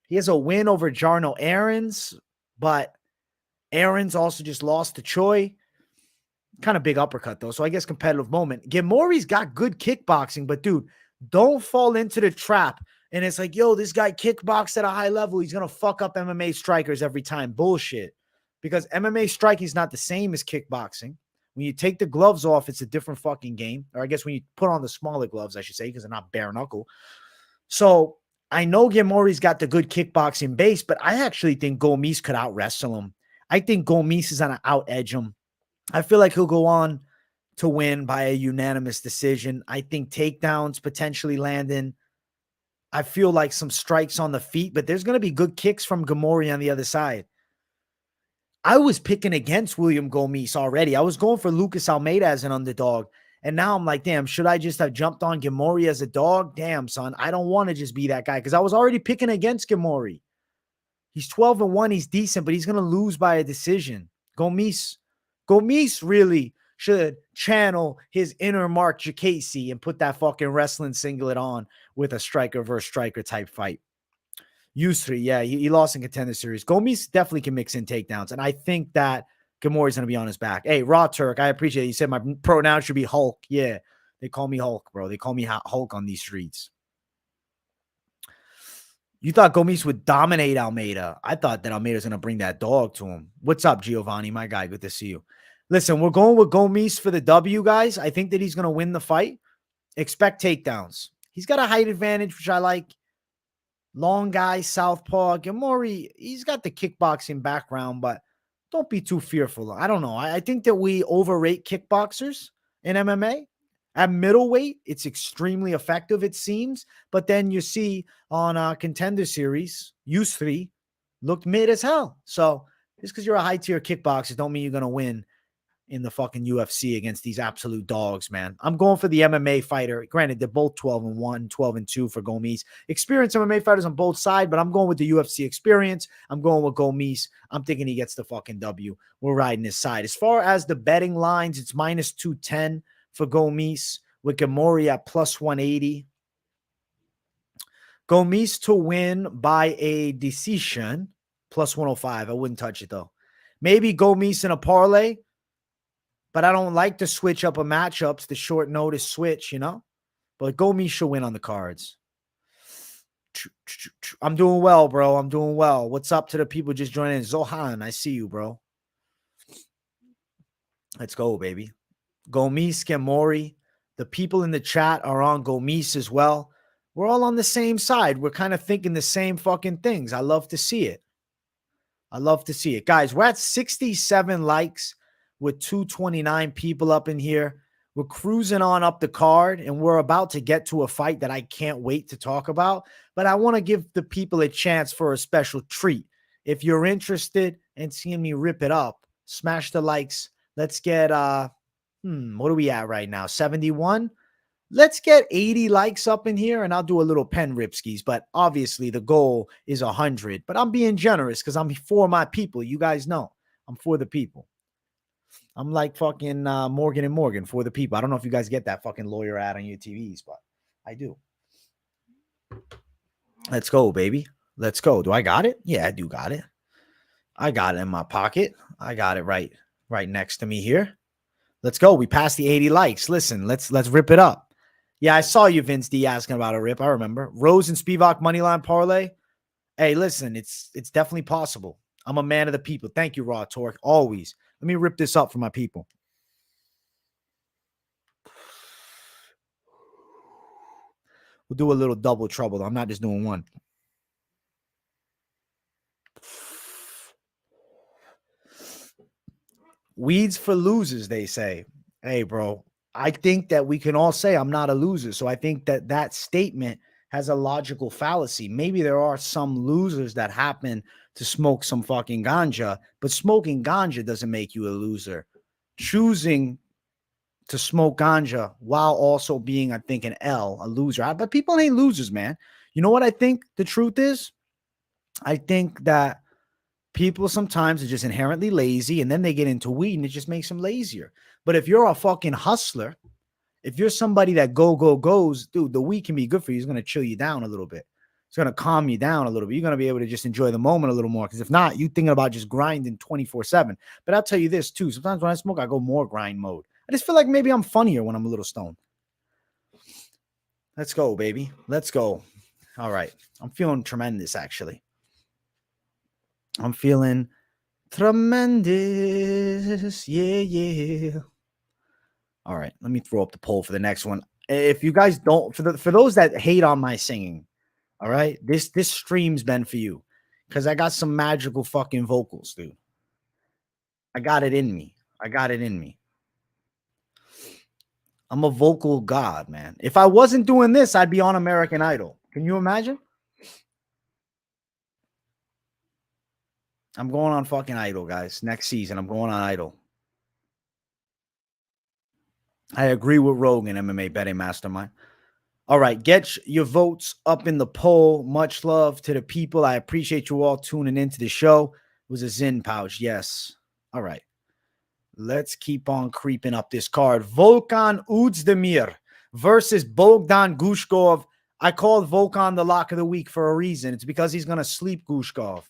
He has a win over Jarno Aarons, but Aarons also just lost to Choi. Kind of big uppercut, though. So I guess competitive moment. Ghemmouri's got good kickboxing, but dude, don't fall into the trap. And it's like, yo, this guy kickboxed at a high level. He's going to fuck up MMA strikers every time. Bullshit. Because MMA striking is not the same as kickboxing. When you take the gloves off, it's a different fucking game. Or I guess when you put on the smaller gloves, I should say, because they're not bare knuckle. So I know Ghemmouri's got the good kickboxing base, but I actually think Gomis could out wrestle him. I think Gomis is going to out edge him. I feel like he'll go on to win by a unanimous decision. I think takedowns potentially landing. I feel like some strikes on the feet, but there's going to be good kicks from Ghemmouri on the other side. I was picking against William Gomis already. I was going for Lucas Almeida as an underdog. And now I'm like, damn, should I just have jumped on Ghemmouri as a dog? Damn, son, I don't want to just be that guy because I was already picking against Ghemmouri. He's 12-1. He's decent, but he's going to lose by a decision. Gomis really should channel his inner Mark Jacasey and put that fucking wrestling singlet on with a striker versus striker type fight. Yusri, yeah, he lost in Contender Series. Gomis definitely can mix in takedowns, and I think that Ghemmouri's going to be on his back. Hey, Raw Turk, I appreciate it. You said my pronoun should be Hulk. Yeah, they call me Hulk, bro. They call me Hulk on these streets. You thought Gomis would dominate Almeida. I thought that Almeida's going to bring that dog to him. What's up, Giovanni? My guy, good to see you. Listen, we're going with Gomis for the W, guys. I think that he's going to win the fight. Expect takedowns. He's got a height advantage, which I like. Long guy, southpaw. Ghemmouri, he's got the kickboxing background, but don't be too fearful. I don't know. I think that we overrate kickboxers in MMA. At middleweight, it's extremely effective, it seems. But then you see on Contender Series, Yusri looked mid as hell. So just because you're a high-tier kickboxer don't mean you're going to win in the fucking UFC against these absolute dogs, man. I'm going for the MMA fighter. Granted, they're both 12-1, 12-2 for Gomis. Experienced MMA fighters on both sides, but I'm going with the UFC experience. I'm going with Gomis. I'm thinking he gets the fucking W. We're riding his side. As far as the betting lines, it's minus 210 for Gomis with Ghemmouri at plus 180. Gomis to win by a decision, plus 105. I wouldn't touch it, though. Maybe Gomis in a parlay, but I don't like to switch up a matchups, the short notice switch, you know? But Gomis should win on the cards. I'm doing well, bro. I'm doing well. What's up to the people just joining in? Zohan, I see you, bro. Let's go, baby. Gomis, Ghemmouri. The people in the chat are on Gomis as well. We're all on the same side. We're kind of thinking the same fucking things. I love to see it. I love to see it. Guys, we're at 67 likes with 229 people up in here. We're cruising on up the card, and we're about to get to a fight that I can't wait to talk about. But I want to give the people a chance for a special treat. If you're interested in seeing me rip it up, smash the likes. Let's get, what are we at right now? 71? Let's get 80 likes up in here, and I'll do a little pen ripskis. But obviously, the goal is 100. But I'm being generous because I'm for my people. You guys know I'm for the people. I'm like fucking Morgan and Morgan for the people. I don't know if you guys get that fucking lawyer ad on your TVs, but I do. Let's go, baby. Let's go. Do I got it? Yeah, I do got it. I got it in my pocket. I got it right next to me here. Let's go. We passed the 80 likes. Listen, let's rip it up. Yeah, I saw you, Vince D, asking about a rip. I remember. Rose and Spivac moneyline parlay. Hey, listen, it's definitely possible. I'm a man of the people. Thank you, Raw Torque. Always. Let me rip this up for my people. We'll do a little double trouble, though. I'm not just doing one. Weeds for losers, they say. Hey, bro, I think that we can all say I'm not a loser. So I think that that statement has a logical fallacy. Maybe there are some losers that happen to smoke some fucking ganja, but smoking ganja doesn't make you a loser. Choosing to smoke ganja while also being, I think, a loser. But people ain't losers, man. You know what I think the truth is? I think that people sometimes are just inherently lazy, and then they get into weed, and it just makes them lazier. But if you're a fucking hustler, if you're somebody that goes, dude, the weed can be good for you. It's going to chill you down a little bit. It's going to calm you down a little bit. You're going to be able to just enjoy the moment a little more. Because if not, you thinking about just grinding 24/7. But I'll tell you this too. Sometimes when I smoke, I go more grind mode. I just feel like maybe I'm funnier when I'm a little stoned. Let's go, baby. Let's go. All right. I'm feeling tremendous, actually. I'm feeling tremendous. Yeah. All right. Let me throw up the poll for the next one. If you guys don't, for those that hate on my singing, all right, this stream's been for you because I got some magical fucking vocals, dude. I got it in me. I'm a vocal god, man. If I wasn't doing this, I'd be on American Idol. Can you imagine? I'm going on fucking Idol, guys. Next season, I'm going on Idol. I agree with Rogan, MMA betting mastermind. All right, get your votes up in the poll. Much love to the people. I appreciate you all tuning into the show. It was a Zin pouch, yes. All right. Let's keep on creeping up this card. Volkan Oezdemir versus Bogdan Guskov. I called Volkan the lock of the week for a reason. It's because he's going to sleep Guskov.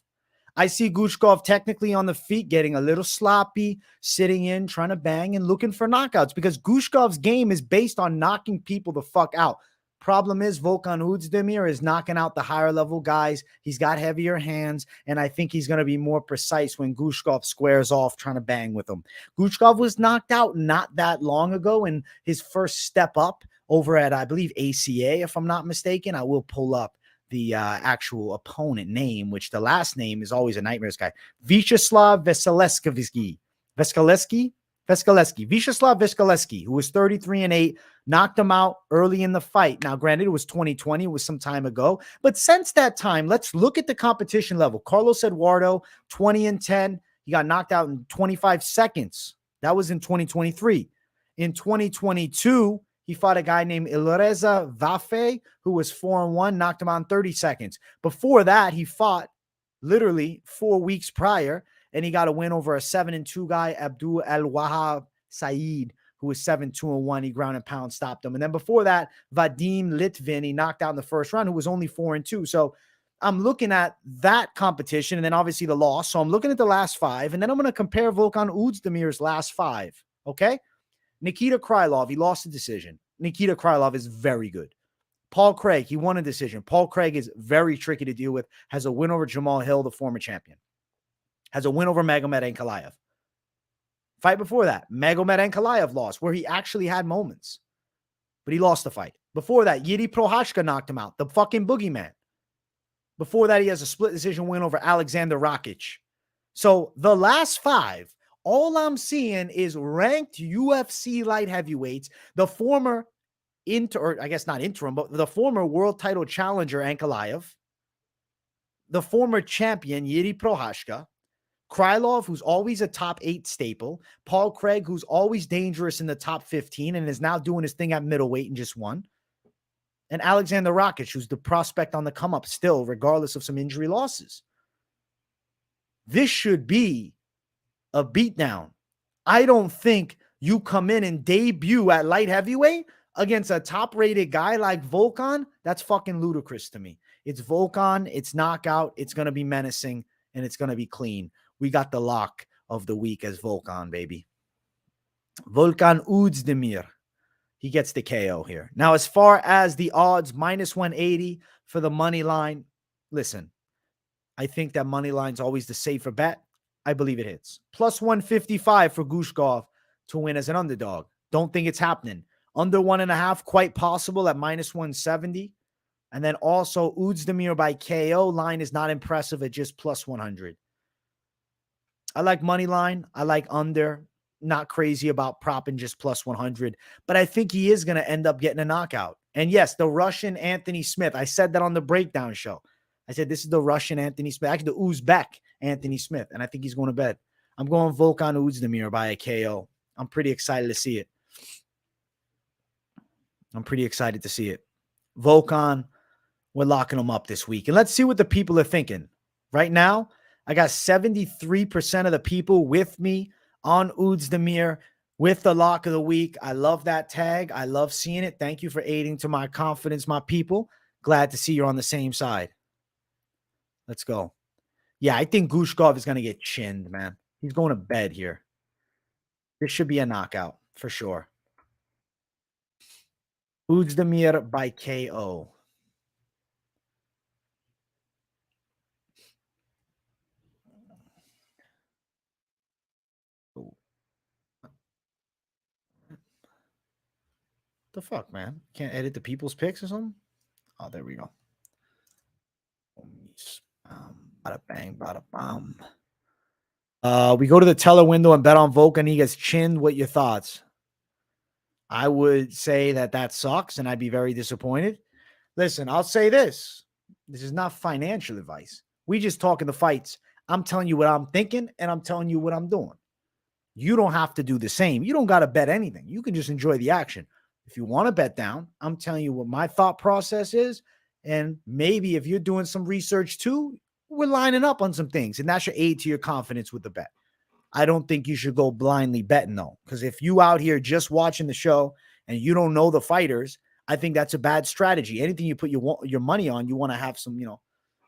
I see Guskov technically on the feet, getting a little sloppy, sitting in, trying to bang and looking for knockouts because Guskov's game is based on knocking people the fuck out. Problem is, Volkan Oezdemir is knocking out the higher level guys. He's got heavier hands, and I think he's going to be more precise when Guskov squares off trying to bang with him. Guskov was knocked out not that long ago in his first step up over at, I believe, ACA, if I'm not mistaken. I will pull up the actual opponent name, which the last name is always a nightmare. This guy, Vyacheslav Veselevsky. Vyacheslav Veselevsky, who was 33-8, knocked him out early in the fight. Now, granted, it was 2020, it was some time ago, but since that time, let's look at the competition level. Carlos Eduardo, 20-10, he got knocked out in 25 seconds. That was in 2023. In 2022, he fought a guy named Ilreza Vafe, who was 4-1, knocked him out in 30 seconds. Before that, he fought literally 4 weeks prior, and he got a win over a 7-2 guy, Abdul El-Wahab Saeed, who was 7-2-1. He ground and pound stopped him. And then before that, Vadim Litvin, he knocked out in the first round, who was only 4-2. So I'm looking at that competition, and then obviously the loss. So I'm looking at the last 5, and then I'm going to compare Volkan Oezdemir's last 5, okay? Nikita Krylov, he lost a decision. Nikita Krylov is very good. Paul Craig, he won a decision. Paul Craig is very tricky to deal with, has a win over Jamal Hill, the former champion. Has a win over Magomed Ankalaev. Fight before that, Magomed Ankalaev lost, where he actually had moments, but he lost the fight. Before that, Yuri Prochazka knocked him out, the fucking boogeyman. Before that, he has a split decision win over Alexander Rakic. So the last 5, all I'm seeing is ranked UFC light heavyweights, the former or I guess not interim, but the former world title challenger Ankalaev, the former champion Yuri Prochazka, Krylov, who's always a top 8 staple, Paul Craig, who's always dangerous in the top 15 and is now doing his thing at middleweight and just won, and Alexander Rakic, who's the prospect on the come up still, regardless of some injury losses. This should be a beatdown. I don't think you come in and debut at light heavyweight against a top-rated guy like Volkan. That's fucking ludicrous to me. It's Volkan, it's knockout, it's going to be menacing, and it's going to be clean. We got the lock of the week as Volkan, baby. Volkan Oezdemir. He gets the KO here. Now, as far as the odds, minus 180 for the money line. Listen, I think that money line's always the safer bet. I believe it hits. Plus 155 for Guskov to win as an underdog. Don't think it's happening. Under 1.5, quite possible at minus 170. And then also Oezdemir by KO line is not impressive at just plus 100. I like money line. I like under. Not crazy about propping just plus 100. But I think he is going to end up getting a knockout. And yes, the Russian Anthony Smith. I said that on the breakdown show. I said this is the Russian Anthony Smith. Actually, the Uzbek Anthony Smith. And I think he's going to bed. I'm going Volkan Oezdemir by a KO. I'm pretty excited to see it. Volkan, we're locking him up this week. And let's see what the people are thinking. Right now, I got 73% of the people with me on Oezdemir with the lock of the week. I love that tag. I love seeing it. Thank you for aiding to my confidence, my people. Glad to see you're on the same side. Let's go. Yeah, I think Guskov is going to get chinned, man. He's going to bed here. This should be a knockout for sure. Oezdemir by KO. The fuck, man? Can't edit the people's picks or something? Oh, there we go. Bada bang, bada bam. We go to the teller window and bet on Volkan. He gets chinned. What your thoughts? I would say that sucks, and I'd be very disappointed. Listen, I'll say this. This is not financial advice. We just talking the fights. I'm telling you what I'm thinking, and I'm telling you what I'm doing. You don't have to do the same. You don't got to bet anything. You can just enjoy the action. If you want to bet down, I'm telling you what my thought process is. And maybe if you're doing some research too, we're lining up on some things. And that should aid to your confidence with the bet. I don't think you should go blindly betting though. Because if you out here just watching the show and you don't know the fighters, I think that's a bad strategy. Anything you put your money on, you want to have some, at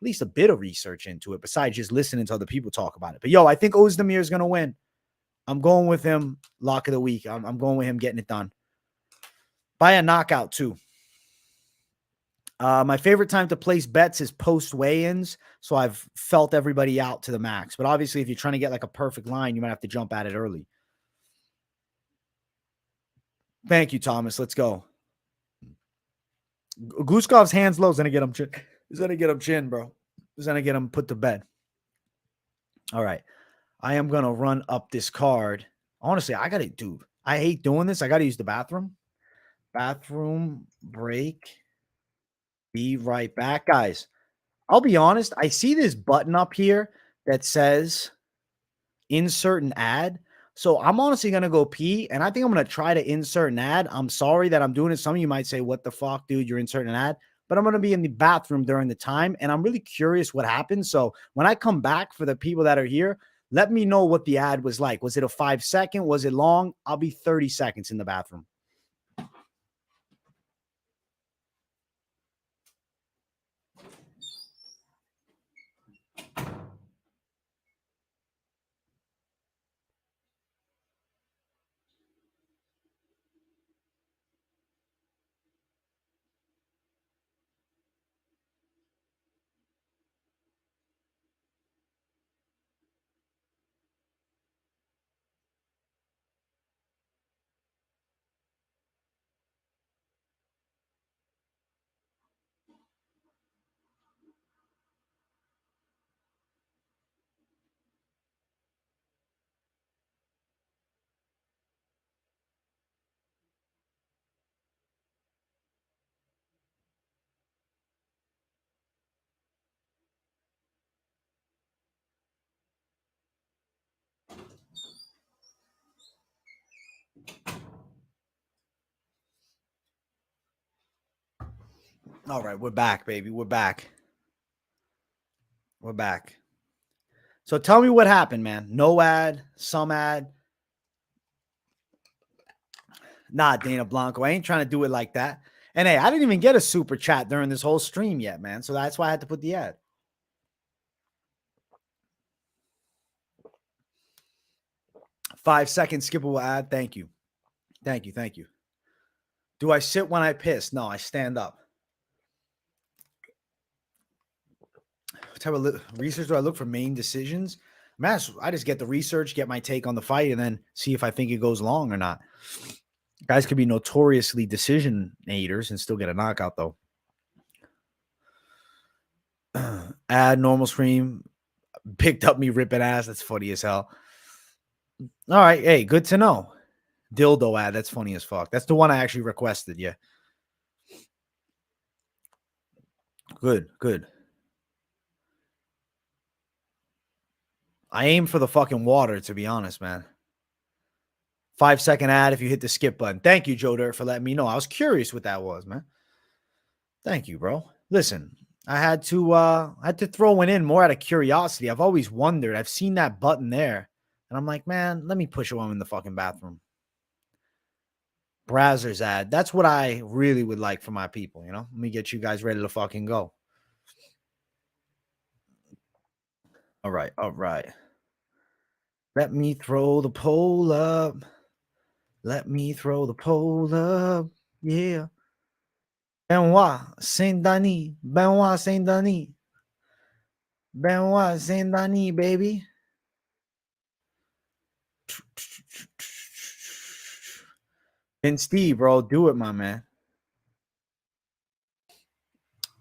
least a bit of research into it besides just listening to other people talk about it. But I think Oezdemir is going to win. I'm going with him lock of the week. I'm going with him getting it done. By a knockout, too. My favorite time to place bets is post weigh-ins, so I've felt everybody out to the max. But obviously, if you're trying to get like a perfect line, you might have to jump at it early. Thank you, Thomas. Let's go. Guskov's hands low is going to get him chin. He's going to get him chin, bro. He's going to get him put to bed. All right. I am going to run up this card. Honestly, I got to, dude. I hate doing this. I got to use the bathroom. Bathroom break. Be right back, guys. I'll be honest. I see this button up here that says insert an ad. So I'm honestly going to go pee, and I think I'm going to try to insert an ad. I'm sorry that I'm doing it. Some of you might say, what the fuck, dude? You're inserting an ad. But I'm going to be in the bathroom during the time, and I'm really curious what happens. So when I come back, for the people that are here, let me know what the ad was like. Was it a 5-second? Was it long? I'll be 30 seconds in the bathroom. All right, we're back, baby. We're back. We're back. So tell me what happened, man. No ad, some ad. Nah, Dana Blanco. I ain't trying to do it like that. And hey, I didn't even get a super chat during this whole stream yet, man. So that's why I had to put the ad. Five-second skippable ad. Thank you. Thank you. Thank you. Do I sit when I piss? No, I stand up. What type of research do I look for main decisions? Man, I just get the research, get my take on the fight, and then see if I think it goes long or not. Guys could be notoriously decision-haters and still get a knockout, though. Ad, normal scream. Picked up me ripping ass. That's funny as hell. All right. Hey, good to know. Dildo ad. That's funny as fuck. That's the one I actually requested. Yeah. Good. Good. I aim for the fucking water, to be honest, man. 5-second ad if you hit the skip button. Thank you, Joe Dirt, for letting me know. I was curious what that was, man. Thank you, bro. Listen, I had to throw one in more out of curiosity. I've always wondered. I've seen that button there, and I'm like, man, let me push one in the fucking bathroom. Brazzers ad. That's what I really would like for my people, Let me get you guys ready to fucking go. All right, all right. Let me throw the poll up. Let me throw the poll up. Yeah. Benoit, Saint-Denis. Benoit, Saint-Denis. Benoit, Saint-Denis, baby. And Steve, bro, do it, my man.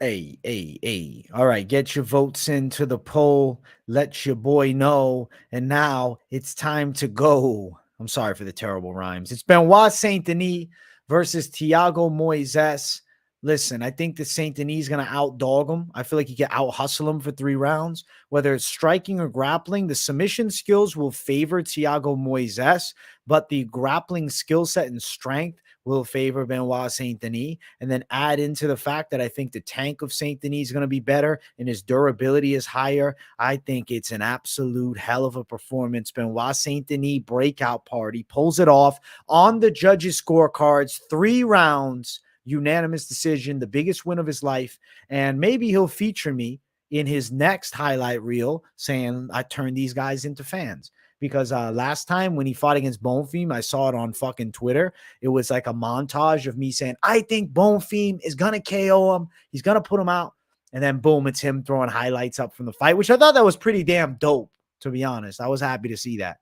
Hey. All right, get your votes into the poll. Let your boy know. And now it's time to go. I'm sorry for the terrible rhymes. It's Benoit Saint-Denis versus Thiago Moises. Listen, I think that Saint-Denis is going to outdog him. I feel like he can out-hustle him for 3 rounds. Whether it's striking or grappling, the submission skills will favor Thiago Moises, but the grappling skill set and strength will favor Benoit Saint-Denis. And then add into the fact that I think the tank of Saint-Denis is going to be better and his durability is higher. I think it's an absolute hell of a performance. Benoit Saint-Denis breakout party, pulls it off on the judges' scorecards, 3 rounds. Unanimous decision, the biggest win of his life. And maybe he'll feature me in his next highlight reel saying I turned these guys into fans. Because last time when he fought against Bonfim, I saw it on fucking Twitter. It was like a montage of me saying, I think Bonfim is going to KO him. He's going to put him out. And then boom, it's him throwing highlights up from the fight, which I thought that was pretty damn dope, to be honest. I was happy to see that.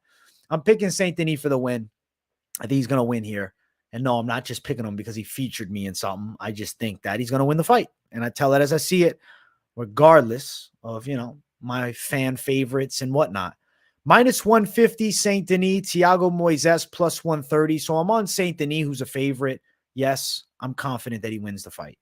I'm picking Saint-Denis for the win. I think he's going to win here. And no, I'm not just picking him because he featured me in something. I just think that he's going to win the fight. And I tell it as I see it, regardless of, my fan favorites and whatnot. Minus 150, Saint-Denis, Thiago Moises plus 130. So I'm on Saint-Denis, who's a favorite. Yes, I'm confident that he wins the fight.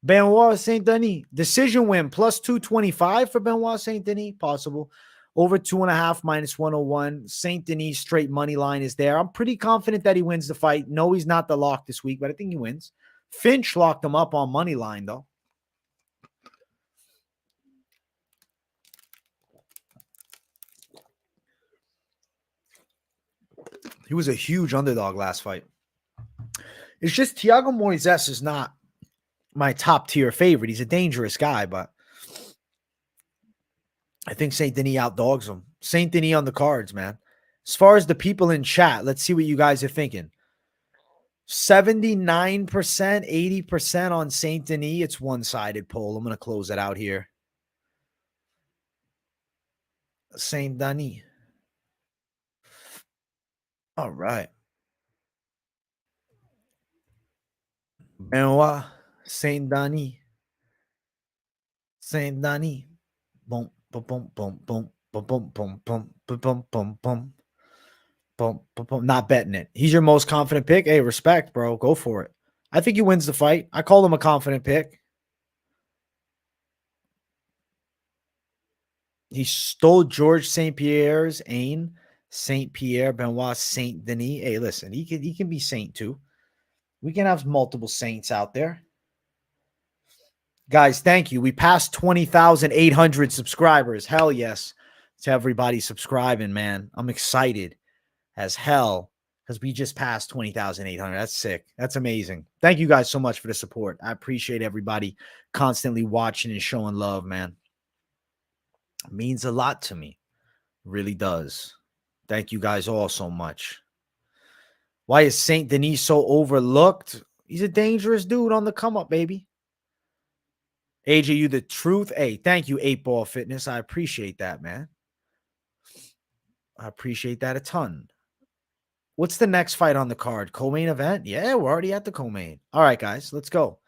Benoit Saint-Denis, decision win, plus 225 for Benoit Saint-Denis, possible. Over 2.5, minus 101. Saint-Denis straight money line is there. I'm pretty confident that he wins the fight. No, he's not the lock this week, but I think he wins. Finch locked him up on money line, though. He was a huge underdog last fight. It's just Thiago Moises is not my top tier favorite. He's a dangerous guy, but I think Saint-Denis outdogs him. Saint-Denis on the cards, man. As far as the people in chat, let's see what you guys are thinking. 79%, 80% on Saint-Denis. It's one-sided poll. I'm going to close it out here. Saint-Denis. All right. Benoit Saint-Denis. Saint-Denis. Boom, boom, boom, boom, boom, boom, boom, boom, boom, boom, boom, boom, boom. Boom, boom, boom. Not betting it. He's your most confident pick. Hey, respect, bro. Go for it. I think he wins the fight. I call him a confident pick. He stole George St. Pierre's aim. St. Pierre, Benoit Saint-Denis. Hey, listen, he can be Saint too. We can have multiple Saints out there. Guys, thank you. We passed 20,800 subscribers. Hell yes to everybody subscribing, man. I'm excited as hell because we just passed 20,800. That's sick. That's amazing. Thank you guys so much for the support. I appreciate everybody constantly watching and showing love, man. It means a lot to me. It really does. Thank you guys all so much. Why is Saint-Denis so overlooked? He's a dangerous dude on the come up, baby. AJ, you the truth. Hey, thank you, 8-Ball Fitness. I appreciate that, man. I appreciate that a ton. What's the next fight on the card? Co-main event? Yeah, we're already at the co-main. All right, guys, let's go.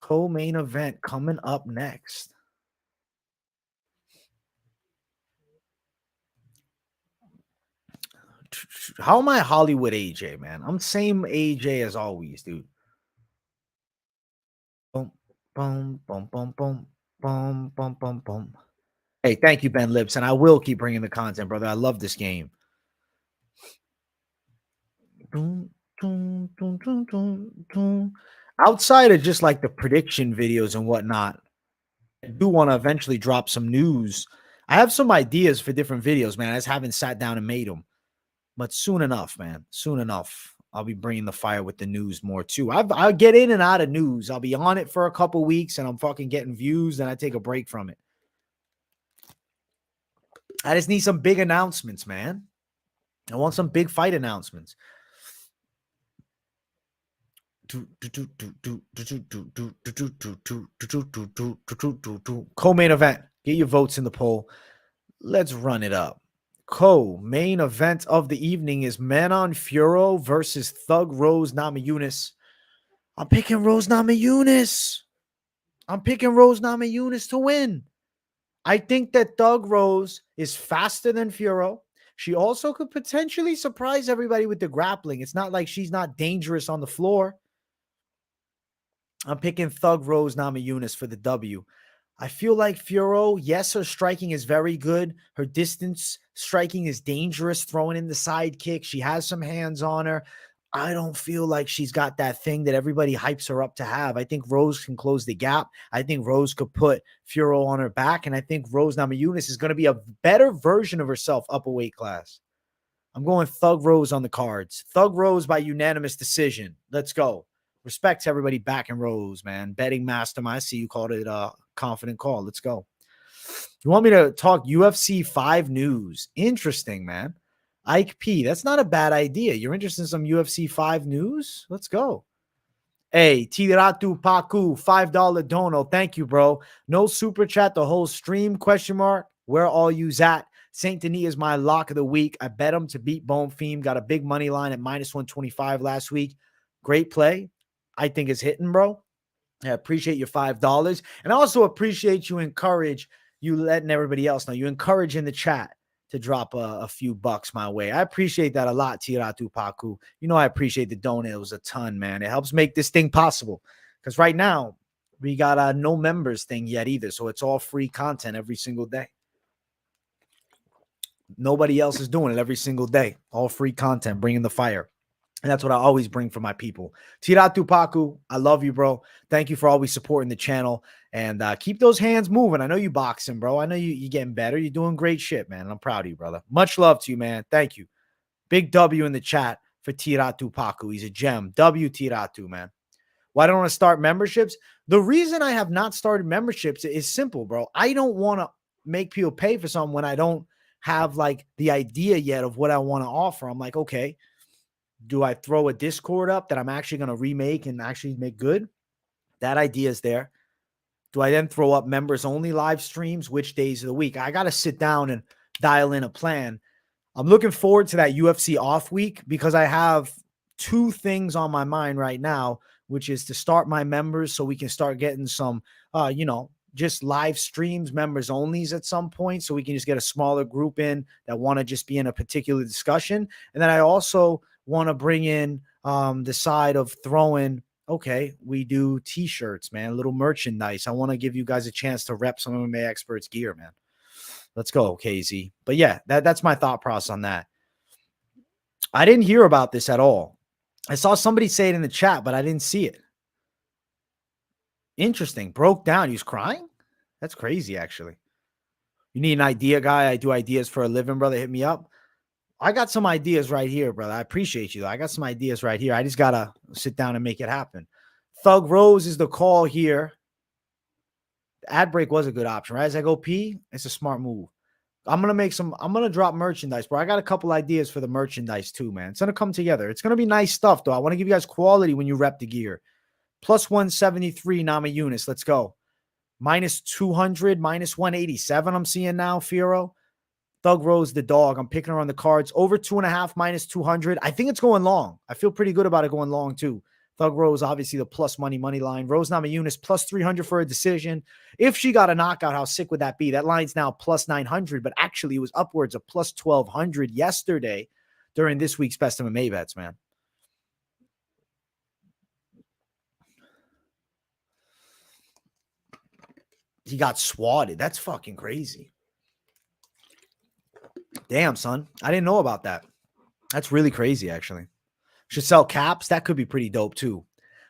Co-main event coming up next. How am I Hollywood AJ, man? I'm same AJ as always, dude. Boom, boom, boom, boom, boom, boom, boom, boom, boom. Hey, thank you, Ben Lips, and I will keep bringing the content, brother. I love this game. Outside of just like the prediction videos and whatnot, I do want to eventually drop some news. I have some ideas for different videos, man. I just haven't sat down and made them. But soon enough, man. Soon enough, I'll be bringing the fire with the news more too. I'll get in and out of news. I'll be on it for a couple weeks and I'm fucking getting views. Then I take a break from it. I just need some big announcements, man. I want some big fight announcements. Co-main event. Get your votes in the poll. Let's run it up. Co-main event of the evening is Manon Fiorot versus Thug Rose Namajunas. I'm picking Rose Namajunas. I'm picking Rose Namajunas to win. I think that Thug Rose is faster than Fiorot. She also could potentially surprise everybody with the grappling. It's not like she's not dangerous on the floor. I'm picking Thug Rose Namajunas for the W. I feel like Fiorot, yes, her striking is very good. Her distance striking is dangerous, throwing in the side kick. She has some hands on her. I don't feel like she's got that thing that everybody hypes her up to have. I think Rose can close the gap. I think Rose could put Fiorot on her back. And I think Rose Namajunas is going to be a better version of herself up a weight class. I'm going Thug Rose on the cards. Thug Rose by unanimous decision. Let's go. Respect to everybody back in Rose, man. Betting mastermind. I see you called it a confident call. Let's go. You want me to talk UFC 5 news? Interesting, man. Ike P. That's not a bad idea. You're interested in some UFC 5 news? Let's go. Hey, Tiratu Paku, $5 dono. Thank you, bro. No super chat the whole stream, question mark. Where all yous at? Saint-Denis is my lock of the week. I bet him to beat Bone Fiend. Got a big money line at minus 125 last week. Great play. I think it's hitting, bro. I appreciate your $5. And I also appreciate you letting everybody else know. You encourage in the chat to drop a few bucks my way. I appreciate that a lot, Tiratu Paku. You know I appreciate the donations a ton, man. It helps make this thing possible. Because right now, we got a no members thing yet either. So it's all free content every single day. Nobody else is doing it every single day. All free content, bringing the fire. And that's what I always bring for my people. Tiratu Paku, I love you, bro. Thank you for always supporting the channel. And keep those hands moving. I know you boxing, bro. I know you're getting better. You're doing great shit, man. I'm proud of you, brother. Much love to you, man. Thank you. Big W in the chat for Tiratu Paku. He's a gem. W Tiratu, man. Why don't I start memberships? The reason I have not started memberships is simple, bro. I don't want to make people pay for something when I don't have like the idea yet of what I want to offer. I'm like, okay, do I throw a Discord up that I'm actually going to remake and actually make good? That idea is there. Do I then throw up members only live streams? Which days of the week? I got to sit down and dial in a plan. I'm looking forward to that UFC off week because I have two things on my mind right now, which is to start my members so we can start getting some, just live streams, members onlys at some point, so we can just get a smaller group in that want to just be in a particular discussion. And then I also want to bring in the side of throwing, okay, we do t-shirts, man, a little merchandise. I want to give you guys a chance to rep some of MMA experts gear, man. Let's go, KZ. But yeah, that's my thought process on that. I didn't hear about this at all. I saw somebody say it in the chat, but I didn't see it. Interesting. Broke down. He was crying? That's crazy, actually. You need an idea, guy? I do ideas for a living, brother. Hit me up. I got some ideas right here, brother. I appreciate you, though. I got some ideas right here. I just got to sit down and make it happen. Thug Rose is the call here. The ad break was a good option, right? As I go pee, it's a smart move. I'm going to drop merchandise, bro. I got a couple ideas for the merchandise, too, man. It's going to come together. It's going to be nice stuff, though. I want to give you guys quality when you rep the gear. Plus 173, Namajunas. Let's go. Minus 200, minus 187 I'm seeing now, Fiorot. Thug Rose, the dog. I'm picking her on the cards. Over 2.5, minus 200. I think it's going long. I feel pretty good about it going long, too. Thug Rose, obviously the plus money line. Rose Namajunas, plus 300 for a decision. If she got a knockout, how sick would that be? That line's now plus 900, but actually it was upwards of plus 1,200 yesterday during this week's Best MMA Bets, man. He got swatted. That's fucking crazy. Damn, son. I didn't know about that. That's really crazy, actually. Should sell caps. That could be pretty dope, too.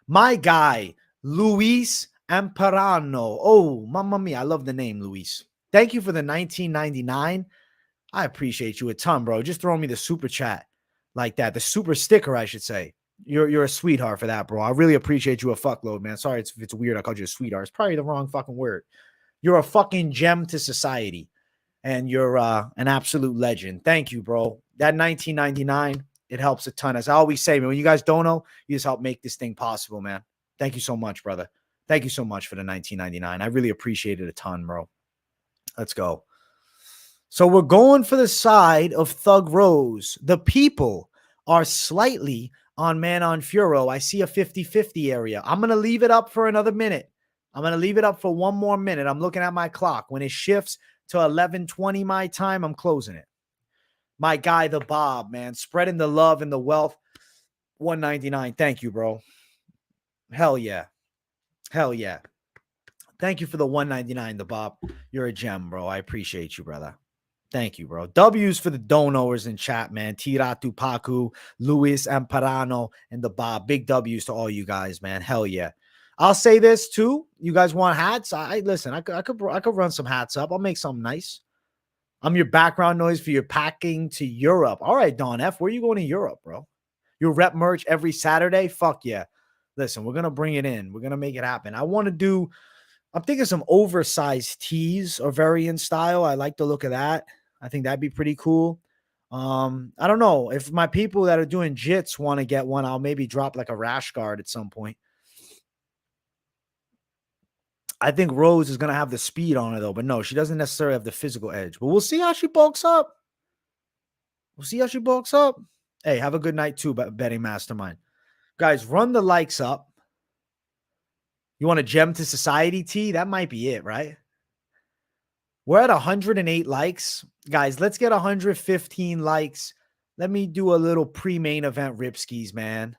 My guy, Luis Amparano. Oh, mamma mia. I love the name, Luis. Thank you for the $19.99. I appreciate you a ton, bro. Just throwing me the super chat like that. The super sticker, I should say. You're a sweetheart for that, bro. I really appreciate you a fuckload, man. Sorry if it's weird I called you a sweetheart. It's probably the wrong fucking word. You're a fucking gem to society. And you're an absolute legend. Thank you, bro. That $19.99, it helps a ton. As I always say, man, when you guys don't know, you just help make this thing possible, man. Thank you so much, brother. Thank you so much for the $19.99. I really appreciate it a ton, bro. Let's go. So we're going for the side of Thug Rose. The people are slightly on man on Fiorot. I see a 50-50 area. I'm going to leave it up for another minute. I'm going to leave it up for one more minute. I'm looking at my clock. When it shifts to 11:20 my time, I'm closing it. My guy, the Bob, man, spreading the love and the wealth. $199. Thank you, bro. Hell yeah. Hell yeah. Thank you for the 199, the Bob. You're a gem, bro. I appreciate you, brother. Thank you, bro. W's for the donors in chat, man. Tiratu Paku, Luis Amparano, and the Bob. Big W's to all you guys, man. Hell yeah. I'll say this too. You guys want hats? I listen. I could run some hats up. I'll make something nice. I'm your background noise for your packing to Europe. All right, Don F. Where are you going to Europe, bro? Your rep merch every Saturday? Fuck yeah. Listen, we're gonna bring it in. We're gonna make it happen. I'm thinking some oversized tees or variant style. I like the look of that. I think that'd be pretty cool. I don't know. If my people that are doing jits want to get one, I'll maybe drop like a rash guard at some point. I think Rose is going to have the speed on her, though. But no, she doesn't necessarily have the physical edge. But we'll see how she bulks up. Hey, have a good night too, betting mastermind. Guys, run the likes up. You want a gem to society tee? That might be it, right? We're at 108 likes. Guys, let's get 115 likes. Let me do a little pre-main event ripskis, man.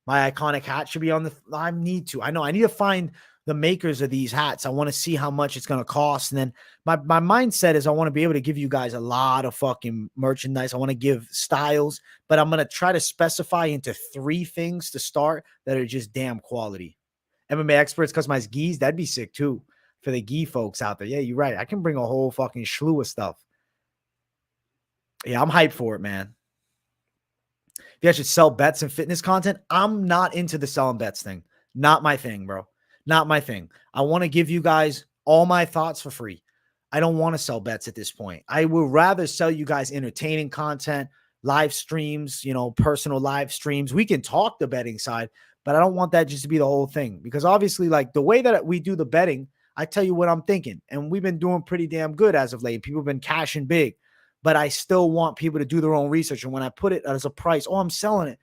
My iconic hat should be on the... I need to find the makers of these hats. I want to see how much it's going to cost. And then my mindset is I want to be able to give you guys a lot of fucking merchandise. I want to give styles, but I'm going to try to specify into 3 things to start that are just damn quality. MMA experts customize gis. That'd be sick too. For the gi folks out there. Yeah, you're right. I can bring a whole fucking slew of stuff. Yeah, I'm hyped for it, man. If you guys should sell bets and fitness content, I'm not into the selling bets thing. Not my thing, bro. Not my thing. I want to give you guys all my thoughts for free. I don't want to sell bets at this point. I would rather sell you guys entertaining content, live streams, personal live streams. We can talk the betting side, but I don't want that just to be the whole thing. Because obviously, like the way that we do the betting, I tell you what I'm thinking. And we've been doing pretty damn good as of late. People have been cashing big. But I still want people to do their own research. And when I put it as a price, I'm selling it.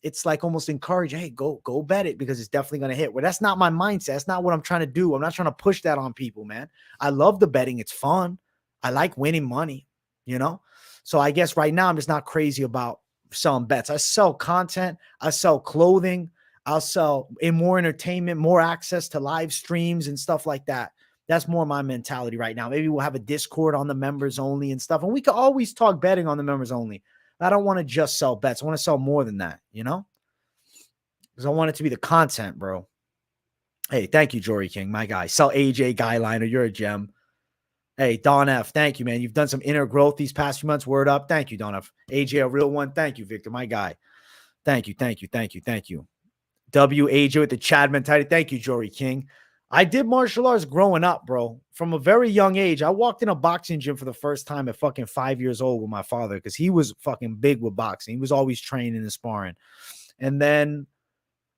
It's like almost encourage, hey, go bet it because it's definitely going to hit. Well, that's not my mindset. That's not what I'm trying to do. I'm not trying to push that on people, man. I love the betting. It's fun. I like winning money, So I guess right now I'm just not crazy about selling bets. I sell content. I sell clothing. I'll sell more entertainment, more access to live streams and stuff like that. That's more my mentality right now. Maybe we'll have a Discord on the members only and stuff. And we can always talk betting on the members only. I don't want to just sell bets. I want to sell more than that, Because I want it to be the content, bro. Hey, thank you, Jory King, my guy. Sell AJ Guyliner. You're a gem. Hey, Don F, thank you, man. You've done some inner growth these past few months. Word up. Thank you, Don F. AJ, a real one. Thank you, Victor, my guy. Thank you. WAJ with the Chad mentality. Thank you, Jory King. I did martial arts growing up, bro. From a very young age, I walked in a boxing gym for the first time at fucking 5 years old with my father because he was fucking big with boxing. He was always training and sparring. And then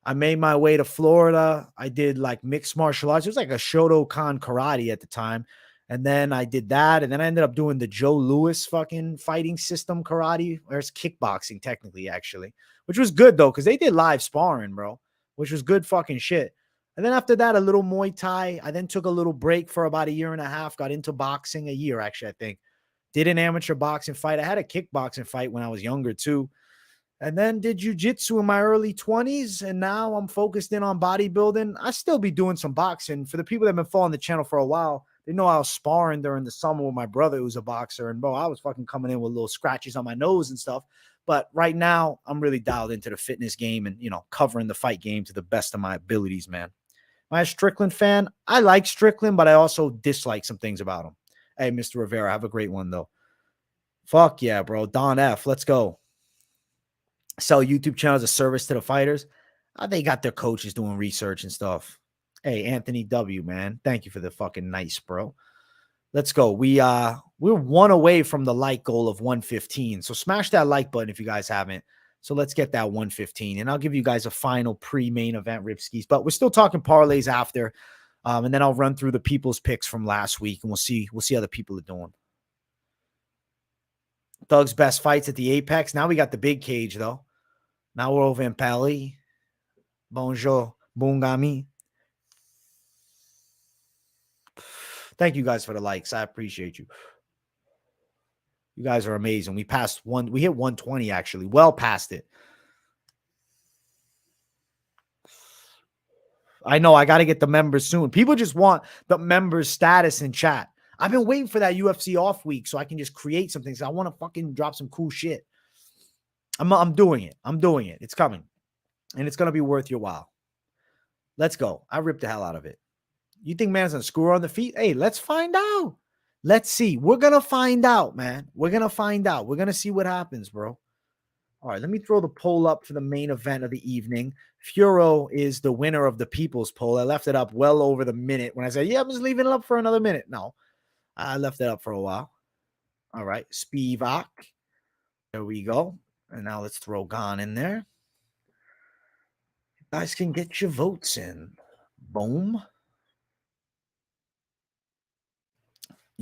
I made my way to Florida. I did like mixed martial arts. It was like a Shotokan karate at the time. And then I did that. And then I ended up doing the Joe Louis fucking fighting system karate. Or it's kickboxing, technically, actually. Which was good, though, because they did live sparring, bro. Which was good fucking shit. And then after that, a little Muay Thai. I then took a little break for about 1.5 years. Got into boxing a year, actually, I think. Did an amateur boxing fight. I had a kickboxing fight when I was younger, too. And then did jiu-jitsu in my early 20s. And now I'm focused in on bodybuilding. I still be doing some boxing. For the people that have been following the channel for a while, they know I was sparring during the summer with my brother who's a boxer. And, bro, I was fucking coming in with little scratches on my nose and stuff. But right now, I'm really dialed into the fitness game and, covering the fight game to the best of my abilities, man. Am I a Strickland fan? I like Strickland, but I also dislike some things about him. Hey, Mr. Rivera, have a great one, though. Fuck yeah, bro. Don F, let's go. Sell YouTube channel as a service to the fighters. They got their coaches doing research and stuff. Hey, Anthony W, man. Thank you for the fucking nice, bro. Let's go. We're 1 away from the like goal of 115. So smash that like button if you guys haven't. So let's get that 115. And I'll give you guys a final pre-main event ripskis. But we're still talking parlays after. And then I'll run through the people's picks from last week. And we'll see how the people are doing. Doug's best fights at the Apex. Now we got the big cage, though. Now we're over in Paris. Bonjour. Bongami. Thank you guys for the likes. I appreciate you. You guys are amazing. We passed one. We hit 120, actually. Well past it. I know I got to get the members soon. People just want the members status in chat. I've been waiting for that UFC off week so I can just create something. So I want to fucking drop some cool shit. I'm doing it. I'm doing it. It's coming. And it's going to be worth your while. Let's go. I ripped the hell out of it. You think man's going to screw on the feet? Hey, let's find out. Let's see. We're going to find out, man. We're going to find out. We're going to see what happens, bro. All right, let me throw the poll up for the main event of the evening. Fiorot is the winner of the people's poll. I left it up well over the minute. When I said, yeah, I'm just leaving it up for another minute. No, I left it up for a while. All right, Spivac. There we go. And now let's throw Gane in there. You guys can get your votes in. Boom.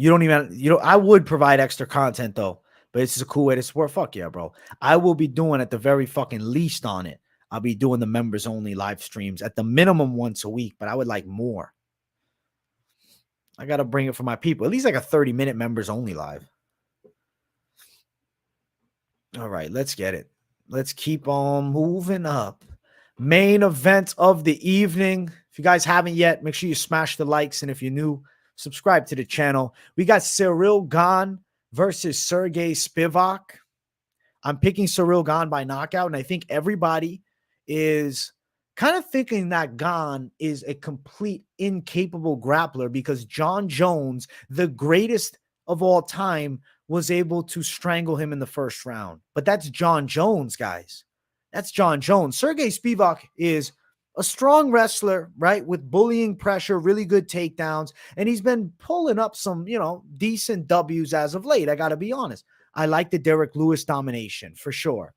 I would provide extra content though, but it's just a cool way to support. Fuck yeah, bro. I will be doing at the very fucking least on it. I'll be doing the members only live streams at the minimum once a week, but I would like more. I got to bring it for my people. At least like a 30-minute members only live. All right, let's get it. Let's keep on moving up. Main event of the evening. If you guys haven't yet, make sure you smash the likes. And if you're new, subscribe to the channel. We got Ciryl Gane versus Sergey Spivac. I'm picking Ciryl Gane by knockout, and I think everybody is kind of thinking that Gane is a complete incapable grappler because Jon Jones, the greatest of all time, was able to strangle him in the first round. But that's Jon Jones, guys. That's Jon Jones. Sergey Spivac is a strong wrestler, right? With bullying pressure, really good takedowns. And he's been pulling up some, decent W's as of late. I got to be honest. I like the Derek Lewis domination for sure.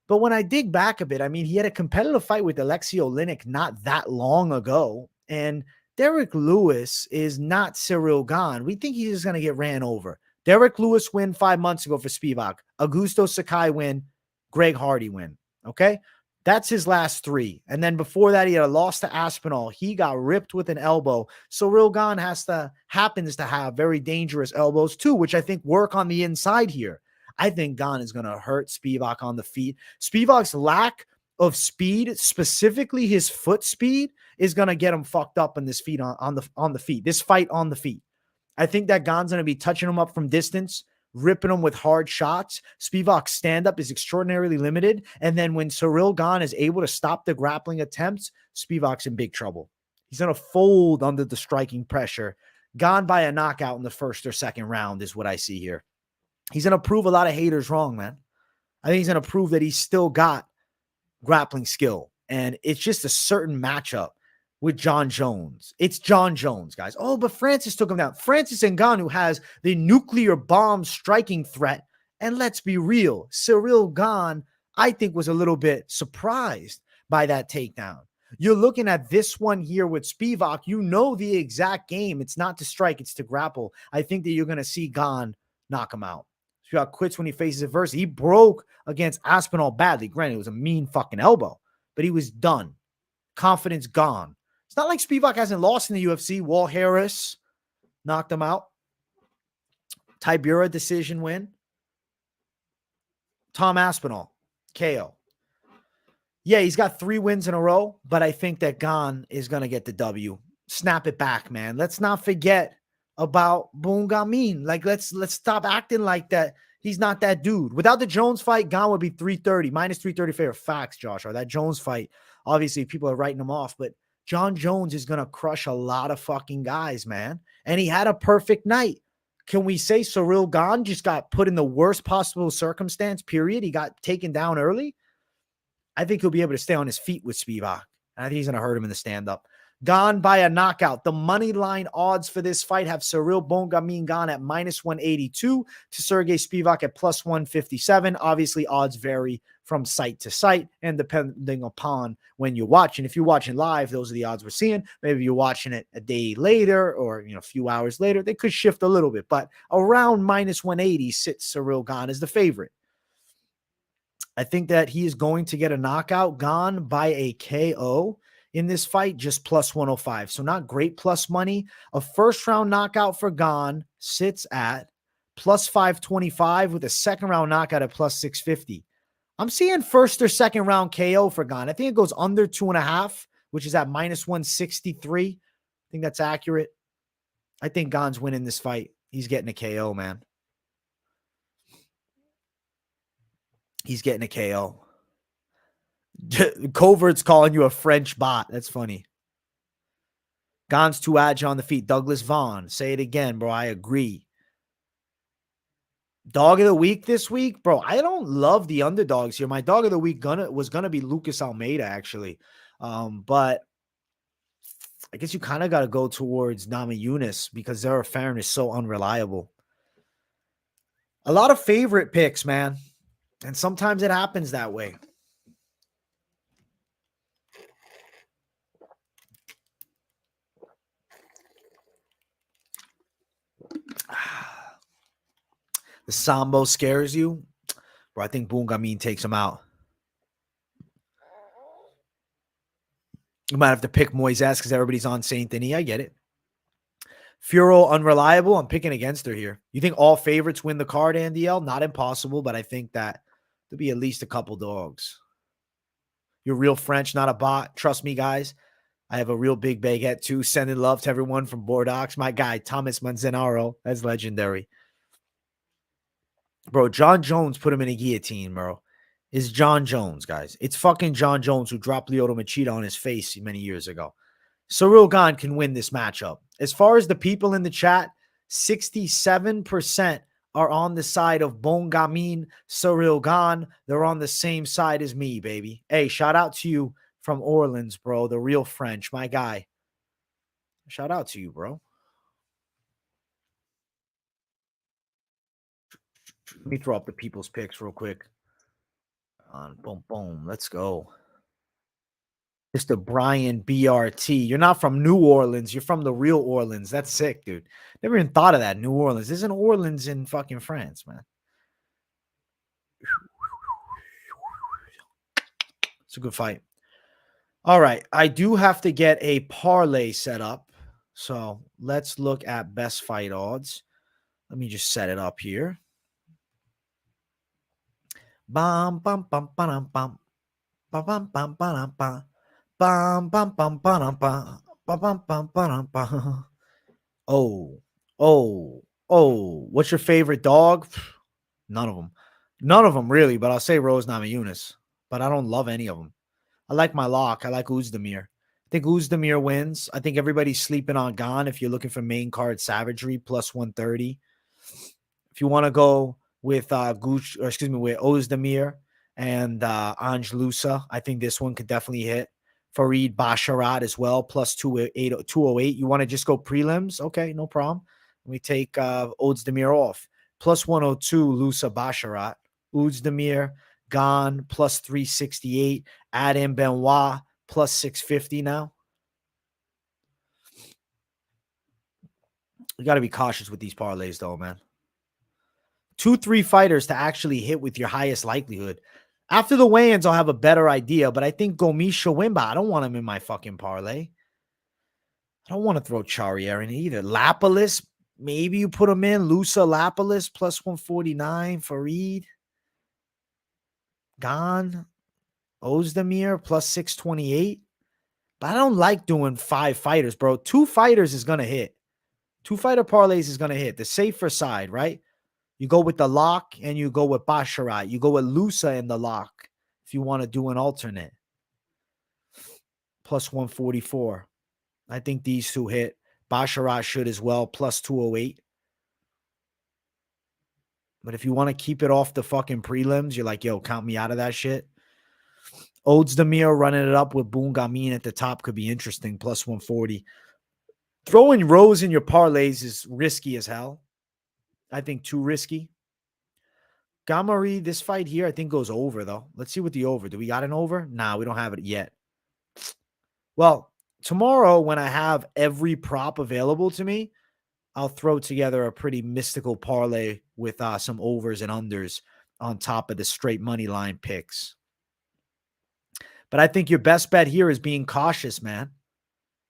But when I dig back a bit, I mean, he had a competitive fight with Alexei Oleinik not that long ago. And Derek Lewis is not Ciryl Gane. We think he's just going to get ran over. Derek Lewis win 5 months ago for Spivac. Augusto Sakai win. Greg Hardy win. Okay? That's his last 3. And then before that, he had a loss to Aspinall. He got ripped with an elbow. Ciryl Gane happens to have very dangerous elbows too, which I think work on the inside here. I think Gane is going to hurt Spivac on the feet. Spivac's lack of speed, specifically his foot speed, is going to get him fucked up in this feet on the feet. This fight on the feet. I think that Gane's going to be touching him up from distance, ripping him with hard shots. Spivac's stand-up is extraordinarily limited. And then when Ciryl Gane is able to stop the grappling attempts, Spivac's in big trouble. He's going to fold under the striking pressure. Gane by a knockout in the first or second round is what I see here. He's going to prove a lot of haters wrong, man. I think he's going to prove that he's still got grappling skill. And it's just a certain matchup with Jon Jones. It's Jon Jones, guys. Oh, but Francis took him down. Francis Ngannou has the nuclear bomb striking threat. And let's be real, Ciryl Gane, I think, was a little bit surprised by that takedown. You're looking at this one here with Spivac. You know the exact game. It's not to strike, it's to grapple. I think that you're going to see Gane knock him out. Spivac quits when he faces adversity. He broke against Aspinall badly. Granted, it was a mean fucking elbow, but he was done. Confidence gone. It's not like Spivac hasn't lost in the UFC. Walt Harris knocked him out. Tibura decision win. Tom Aspinall, KO. Yeah, he's got 3 wins in a row, but I think that Gane is going to get the W. Snap it back, man. Let's not forget about Bungamin. Like, let's stop acting like that. He's not that dude. Without the Jones fight, Gane would be 330, minus 330 favorite. Facts, Josh. Or that Jones fight, obviously people are writing him off, but Jon Jones is going to crush a lot of fucking guys, man. And he had a perfect night. Can we say Ciryl Gane just got put in the worst possible circumstance, period? He got taken down early. I think he'll be able to stay on his feet with Spivac. I think he's going to hurt him in the stand-up. Gane by a knockout. The money line odds for this fight have Ciryl Bungamin Gane at minus 182 to Sergey Spivac at plus 157. Obviously, odds vary from site to site and depending upon when you're watching. If you're watching live, those are the odds we're seeing. Maybe you're watching it a day later or a few hours later. They could shift a little bit, but around minus 180 sits Ciryl Gane as the favorite. I think that he is going to get a knockout. Gane by a KO in this fight, just plus 105. So not great plus money. A first round knockout for Gane sits at plus 525 with a second round knockout at plus 650. I'm seeing first or second round KO for Gane. I think it goes under 2.5 which is at minus 163. I think that's accurate. I think Gane's winning this fight. He's getting a KO, man. He's getting a KO. Covert's calling you a French bot. That's funny. Gane's too agile on the feet. Douglas Vaughn. Say it again, bro. I agree. Dog of the week this week, bro. I don't love the underdogs here. My dog of the week was gonna be Lucas Almeida, actually. But I guess you kind of got to go towards Namajunas because Zarah Fairn is so unreliable. A lot of favorite picks, man. And sometimes it happens that way. The Sambo scares you? Bro, I think Bungamin takes him out. You might have to pick Moises because everybody's on Saint-Denis. I get it. Fiorot, unreliable. I'm picking against her here. You think all favorites win the card, Andy L? Not impossible, but I think that there'll be at least a couple dogs. You're real French, not a bot. Trust me, guys. I have a real big baguette, too. Sending love to everyone from Bordeaux. My guy, Thomas Manzanaro. That's legendary. Bro, John Jones put him in a guillotine, bro. It's John Jones, guys. It's fucking John Jones who dropped Lyoto Machida on his face many years ago. Ciryl Gane can win this matchup. As far as the people in the chat, 67% are on the side of Bungamin, Ciryl Gane. They're on the same side as me, baby. Hey, shout out to you from Orleans, bro. The real French, my guy. Shout out to you, bro. Let me throw up the people's picks real quick. Boom, boom. Let's go. Mr. Brian BRT. You're not from New Orleans. You're from the real Orleans. That's sick, dude. Never even thought of that. New Orleans. Isn't Orleans in fucking France, man? It's a good fight. All right. I do have to get a parlay set up. So let's look at best fight odds. Let me just set it up here. Bam, bam, bam, bam, bam. Bam, bam, bam, bam, bam. Bam, bam, bam, bam, bam. Bam, bam, bam, bam. Oh. What's your favorite dog? None of them. None of them, really, but I'll say Rose Namajunas. But I don't love any of them. I like my lock. I like Oezdemir. I think Oezdemir wins. I think everybody's sleeping on Gane if you're looking for main card savagery, plus 130. If you want to go with with Oezdemir and Ange Loosa, I think this one could definitely hit. Farid Basharat as well, plus 208. You want to just go prelims? Okay, no problem. Let me take Oezdemir off. Plus 102, Loosa Basharat. Oezdemir, Gane, plus 368. Adam Benoit, plus 650 now. You got to be cautious with these parlays, though, man. 2-3 fighters to actually hit with your highest likelihood. After the weigh-ins, I'll have a better idea, but I think Gomis should win, but I don't want him in my fucking parlay. I don't want to throw Charriere in either. Lapilus, maybe you put him in. Loosa, Lapilus, plus 149. Farid. Gane. Oezdemir, plus 628. But I don't like doing 5 fighters, bro. 2 fighters is going to hit. 2 fighter parlays is going to hit. The safer side, right? You go with the lock and you go with Basharat. You go with Loosa in the lock if you want to do an alternate. Plus 144. I think these 2 hit. Basharat should as well. Plus 208. But if you want to keep it off the fucking prelims, you're like, yo, count me out of that shit. Oezdemir running it up with Bungamin at the top could be interesting. Plus 140. Throwing Rose in your parlays is risky as hell. I think too risky. Ghemmouri, this fight here, I think goes over, though. Let's see what the over. Do we got an over? Nah, we don't have it yet. Well, tomorrow when I have every prop available to me, I'll throw together a pretty mystical parlay with some overs and unders on top of the straight money line picks. But I think your best bet here is being cautious, man.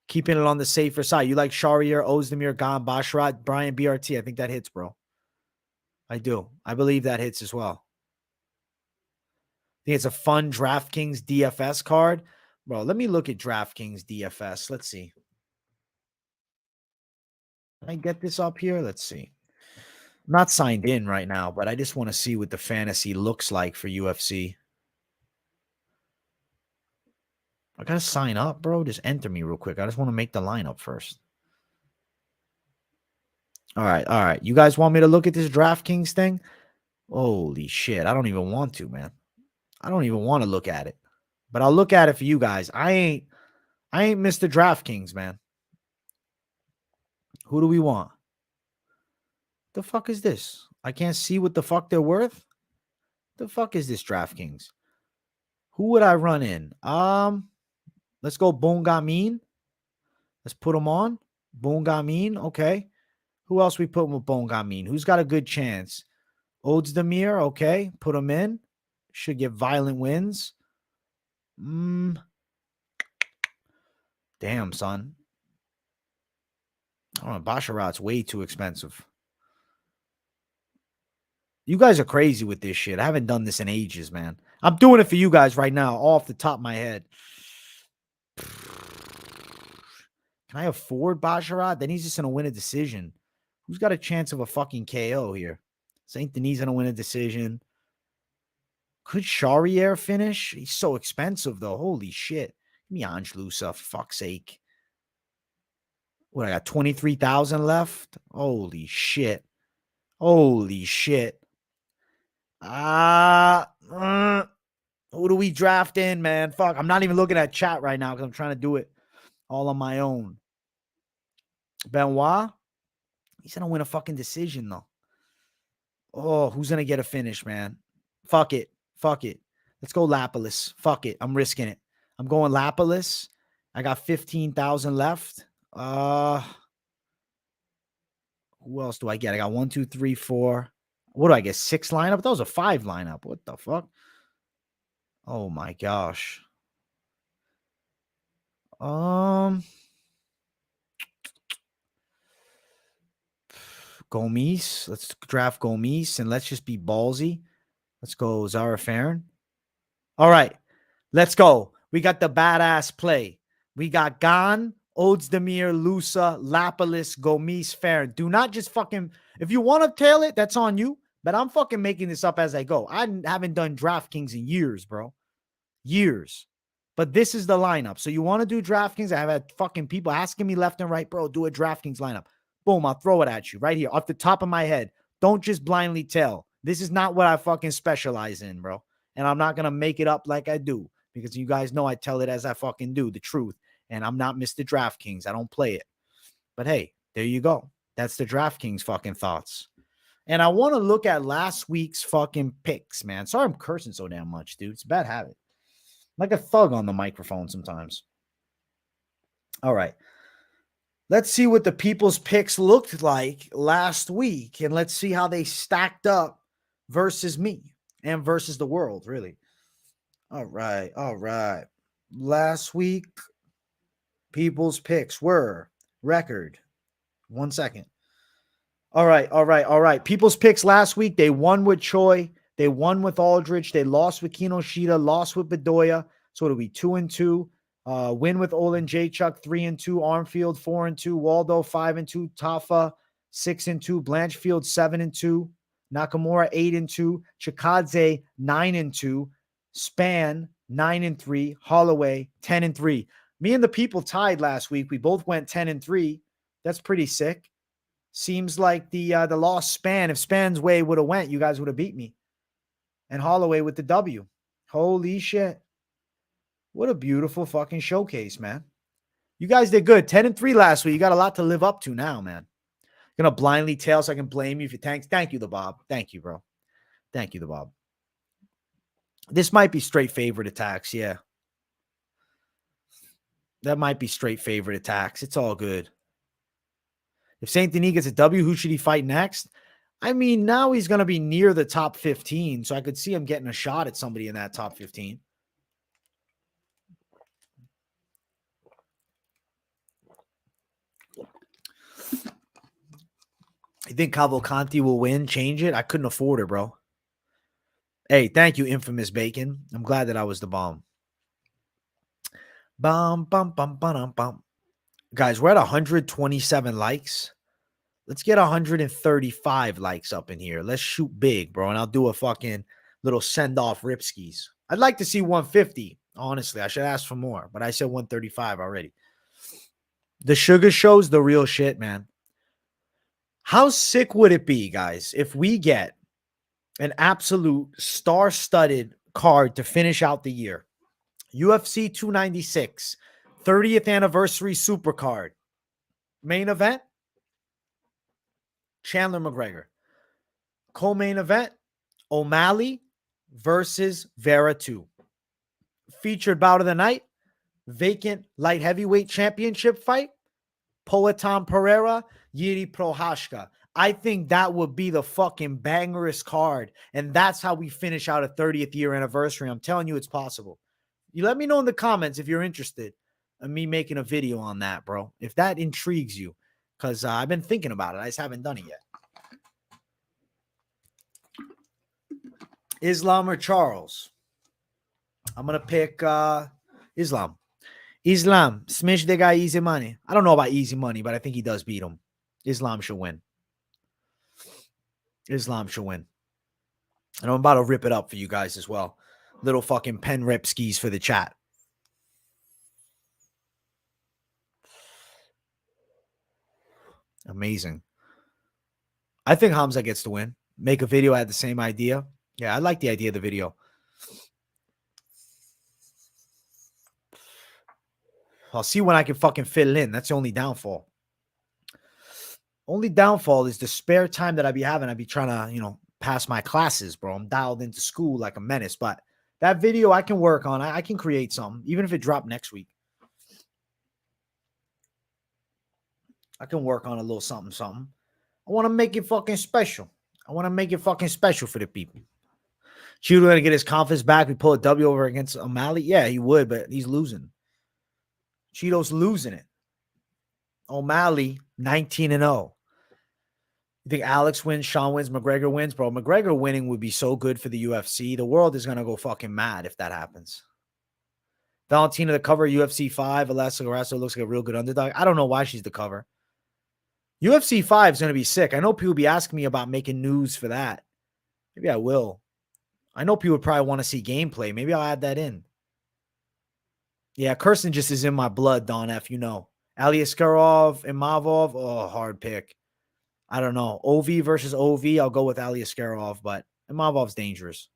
Keeping it on the safer side. You like Charriere, Oezdemir, Gane, Basharat, Brian BRT. I think that hits, bro. I do. I believe that hits as well. I think it's a fun DraftKings DFS card, Bro, let me look at DraftKings DFS. Let's see. Can I get this up here? Let's see. I'm not signed in right now, but I just want to see what the fantasy looks like for UFC. I gotta sign up, bro. Just enter me real quick. I just want to make the lineup first. All right. You guys want me to look at this DraftKings thing? Holy shit. I don't even want to, man. I don't even want to look at it. But I'll look at it for you guys. I ain't Mr. DraftKings, man. Who do we want? The fuck is this? I can't see what the fuck they're worth. The fuck is this DraftKings? Who would I run in? Let's go Bongamin. Let's put him on. Bongamin, okay. Who else we put with Bongamin? Who's got a good chance? Oezdemir, okay. Put him in. Should get violent wins. Damn, son. I don't know. Basharat's way too expensive. You guys are crazy with this shit. I haven't done this in ages, man. I'm doing it for you guys right now, off the top of my head. Can I afford Basharat? Then he's just going to win a decision. Who's got a chance of a fucking KO here? Saint-Denis going to win a decision. Could Charriere finish? He's so expensive, though. Holy shit. Give me Ange Loosa, for fuck's sake. What, I got 23,000 left? Holy shit. Holy shit. Who do we draft in, man? Fuck, I'm not even looking at chat right now because I'm trying to do it all on my own. Benoit? He's going to win a fucking decision, though. Oh, who's going to get a finish, man? Fuck it. Let's go Lapilus. Fuck it. I'm risking it. I'm going Lapilus. I got 15,000 left. Who else do I get? I got 1, 2, 3, 4. What do I get? 6 lineup? That was a 5 lineup. What the fuck? Oh my gosh. Gomis. Let's draft Gomis and let's just be ballsy. Let's go Zarah Fairn. All right. Let's go. We got the badass play. We got Gane, Oezdemir, Loosa, Lapilus, Gomis, Fairn. Do not just fucking... If you want to tail it, that's on you. But I'm fucking making this up as I go. I haven't done DraftKings in years, bro. Years. But this is the lineup. So you want to do DraftKings? I have had fucking people asking me left and right, bro, do a DraftKings lineup. Boom, I'll throw it at you right here off the top of my head. Don't just blindly tell. This is not what I fucking specialize in, bro. And I'm not going to make it up like I do because you guys know I tell it as I fucking do, the truth. And I'm not Mr. DraftKings. I don't play it. But hey, there you go. That's the DraftKings fucking thoughts. And I want to look at last week's fucking picks, man. Sorry I'm cursing so damn much, dude. It's a bad habit. I'm like a thug on the microphone sometimes. All right. Let's see what the people's picks looked like last week. And let's see how they stacked up versus me and versus the world, really. All right. Last week, people's picks were record. 1 second. All right. People's picks last week, they won with Choi. They won with Aldrich. They lost with Kinoshita, lost with Bedoya. So it'll be 2-2. Win with Olin Jachuk, 3-2. Armfield, 4-2. Waldo, 5-2. Tafa, 6-2. Blanchfield, 7-2. Nakamura, 8-2. Chikadze, 9-2. Span, 9-3. Holloway, 10-3. Me and the people tied last week. We both went 10-3. That's pretty sick. Seems like the lost Span. If Span's way would have went, you guys would have beat me. And Holloway with the W. Holy shit. What a beautiful fucking showcase, man. You guys did good. 10-3 last week. You got a lot to live up to now, man. Gonna blindly tail so I can blame you if you tanks. Thank you, the Bob. Thank you, bro. Thank you, the Bob. This might be straight favorite attacks, yeah. That might be straight favorite attacks. It's all good. If Saint-Denis gets a W, who should he fight next? I mean, now he's going to be near the top 15, so I could see him getting a shot at somebody in that top 15. You think Cavalcanti will win, change it? I couldn't afford it, bro. Hey, thank you, Infamous Bacon. I'm glad that I was the bomb. Bum, bum, bum, bum, bum. Guys, we're at 127 likes. Let's get 135 likes up in here. Let's shoot big, bro. And I'll do a fucking little send-off ripskis. I'd like to see 150. Honestly, I should ask for more, but I said 135 already. The sugar show's the real shit, man. How sick would it be, guys, if we get an absolute star-studded card to finish out the year? UFC 296, 30th anniversary super card. Main event, Chandler McGregor. Co-main event, O'Malley versus Vera 2. Featured bout of the night, vacant light heavyweight championship fight, Poatan Pereira, Yuri Prohashka. I think that would be the fucking bangerest card. And that's how we finish out a 30th year anniversary. I'm telling you, it's possible. You let me know in the comments if you're interested in me making a video on that, bro. If that intrigues you, because I've been thinking about it. I just haven't done it yet. Islam or Charles? I'm going to pick Islam. Islam, smash the guy easy money. I don't know about easy money, but I think he does beat him. Islam should win. Islam should win. And I'm about to rip it up for you guys as well. Little fucking pen rip skis for the chat. Amazing. I think Hamza gets to win. Make a video. I had the same idea. Yeah, I like the idea of the video. I'll see when I can fucking fit it in. That's the only downfall. Only downfall is the spare time that I be having. I be trying to, pass my classes, bro. I'm dialed into school like a menace. But that video I can work on. I can create something, even if it dropped next week. I can work on a little something. I want to make it fucking special. I want to make it fucking special for the people. Ciryl going to get his confidence back. We pull a W over against O'Malley. Yeah, he would, but he's losing. Cheeto's losing it. O'Malley, 19-0. You think Alex wins, Sean wins, McGregor wins? Bro, McGregor winning would be so good for the UFC. The world is going to go fucking mad if that happens. Valentina, the cover, UFC 5. Alessa Grasso looks like a real good underdog. I don't know why she's the cover. UFC 5 is going to be sick. I know people be asking me about making news for that. Maybe I will. I know people would probably want to see gameplay. Maybe I'll add that in. Yeah, Kirsten just is in my blood, Don F, Ali Askarov and Mavov. Oh, hard pick. I don't know. OV versus OV. I'll go with Ali Askarov, but Mavov's dangerous.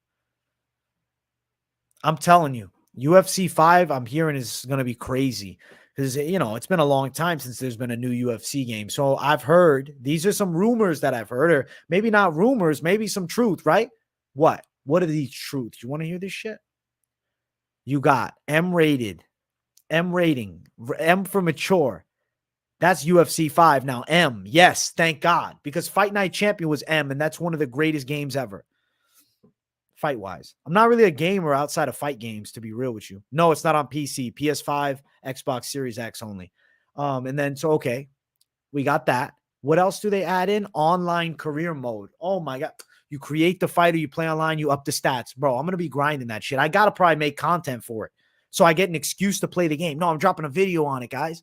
I'm telling you, UFC 5, I'm hearing is going to be crazy. Because, it's been a long time since there's been a new UFC game. So I've heard, these are some rumors that I've heard, or maybe not rumors, maybe some truth, right? What? What are these truths? You want to hear this shit? You got M rating, M for mature. That's UFC 5 now. M, yes, thank God. Because Fight Night Champion was M, and that's one of the greatest games ever. Fight-wise. I'm not really a gamer outside of fight games, to be real with you. No, it's not on PC. PS5, Xbox Series X only. And then, okay, we got that. What else do they add in? Online career mode. Oh, my God. You create the fighter, you play online, you up the stats. Bro, I'm going to be grinding that shit. I got to probably make content for it so I get an excuse to play the game. No, I'm dropping a video on it, guys.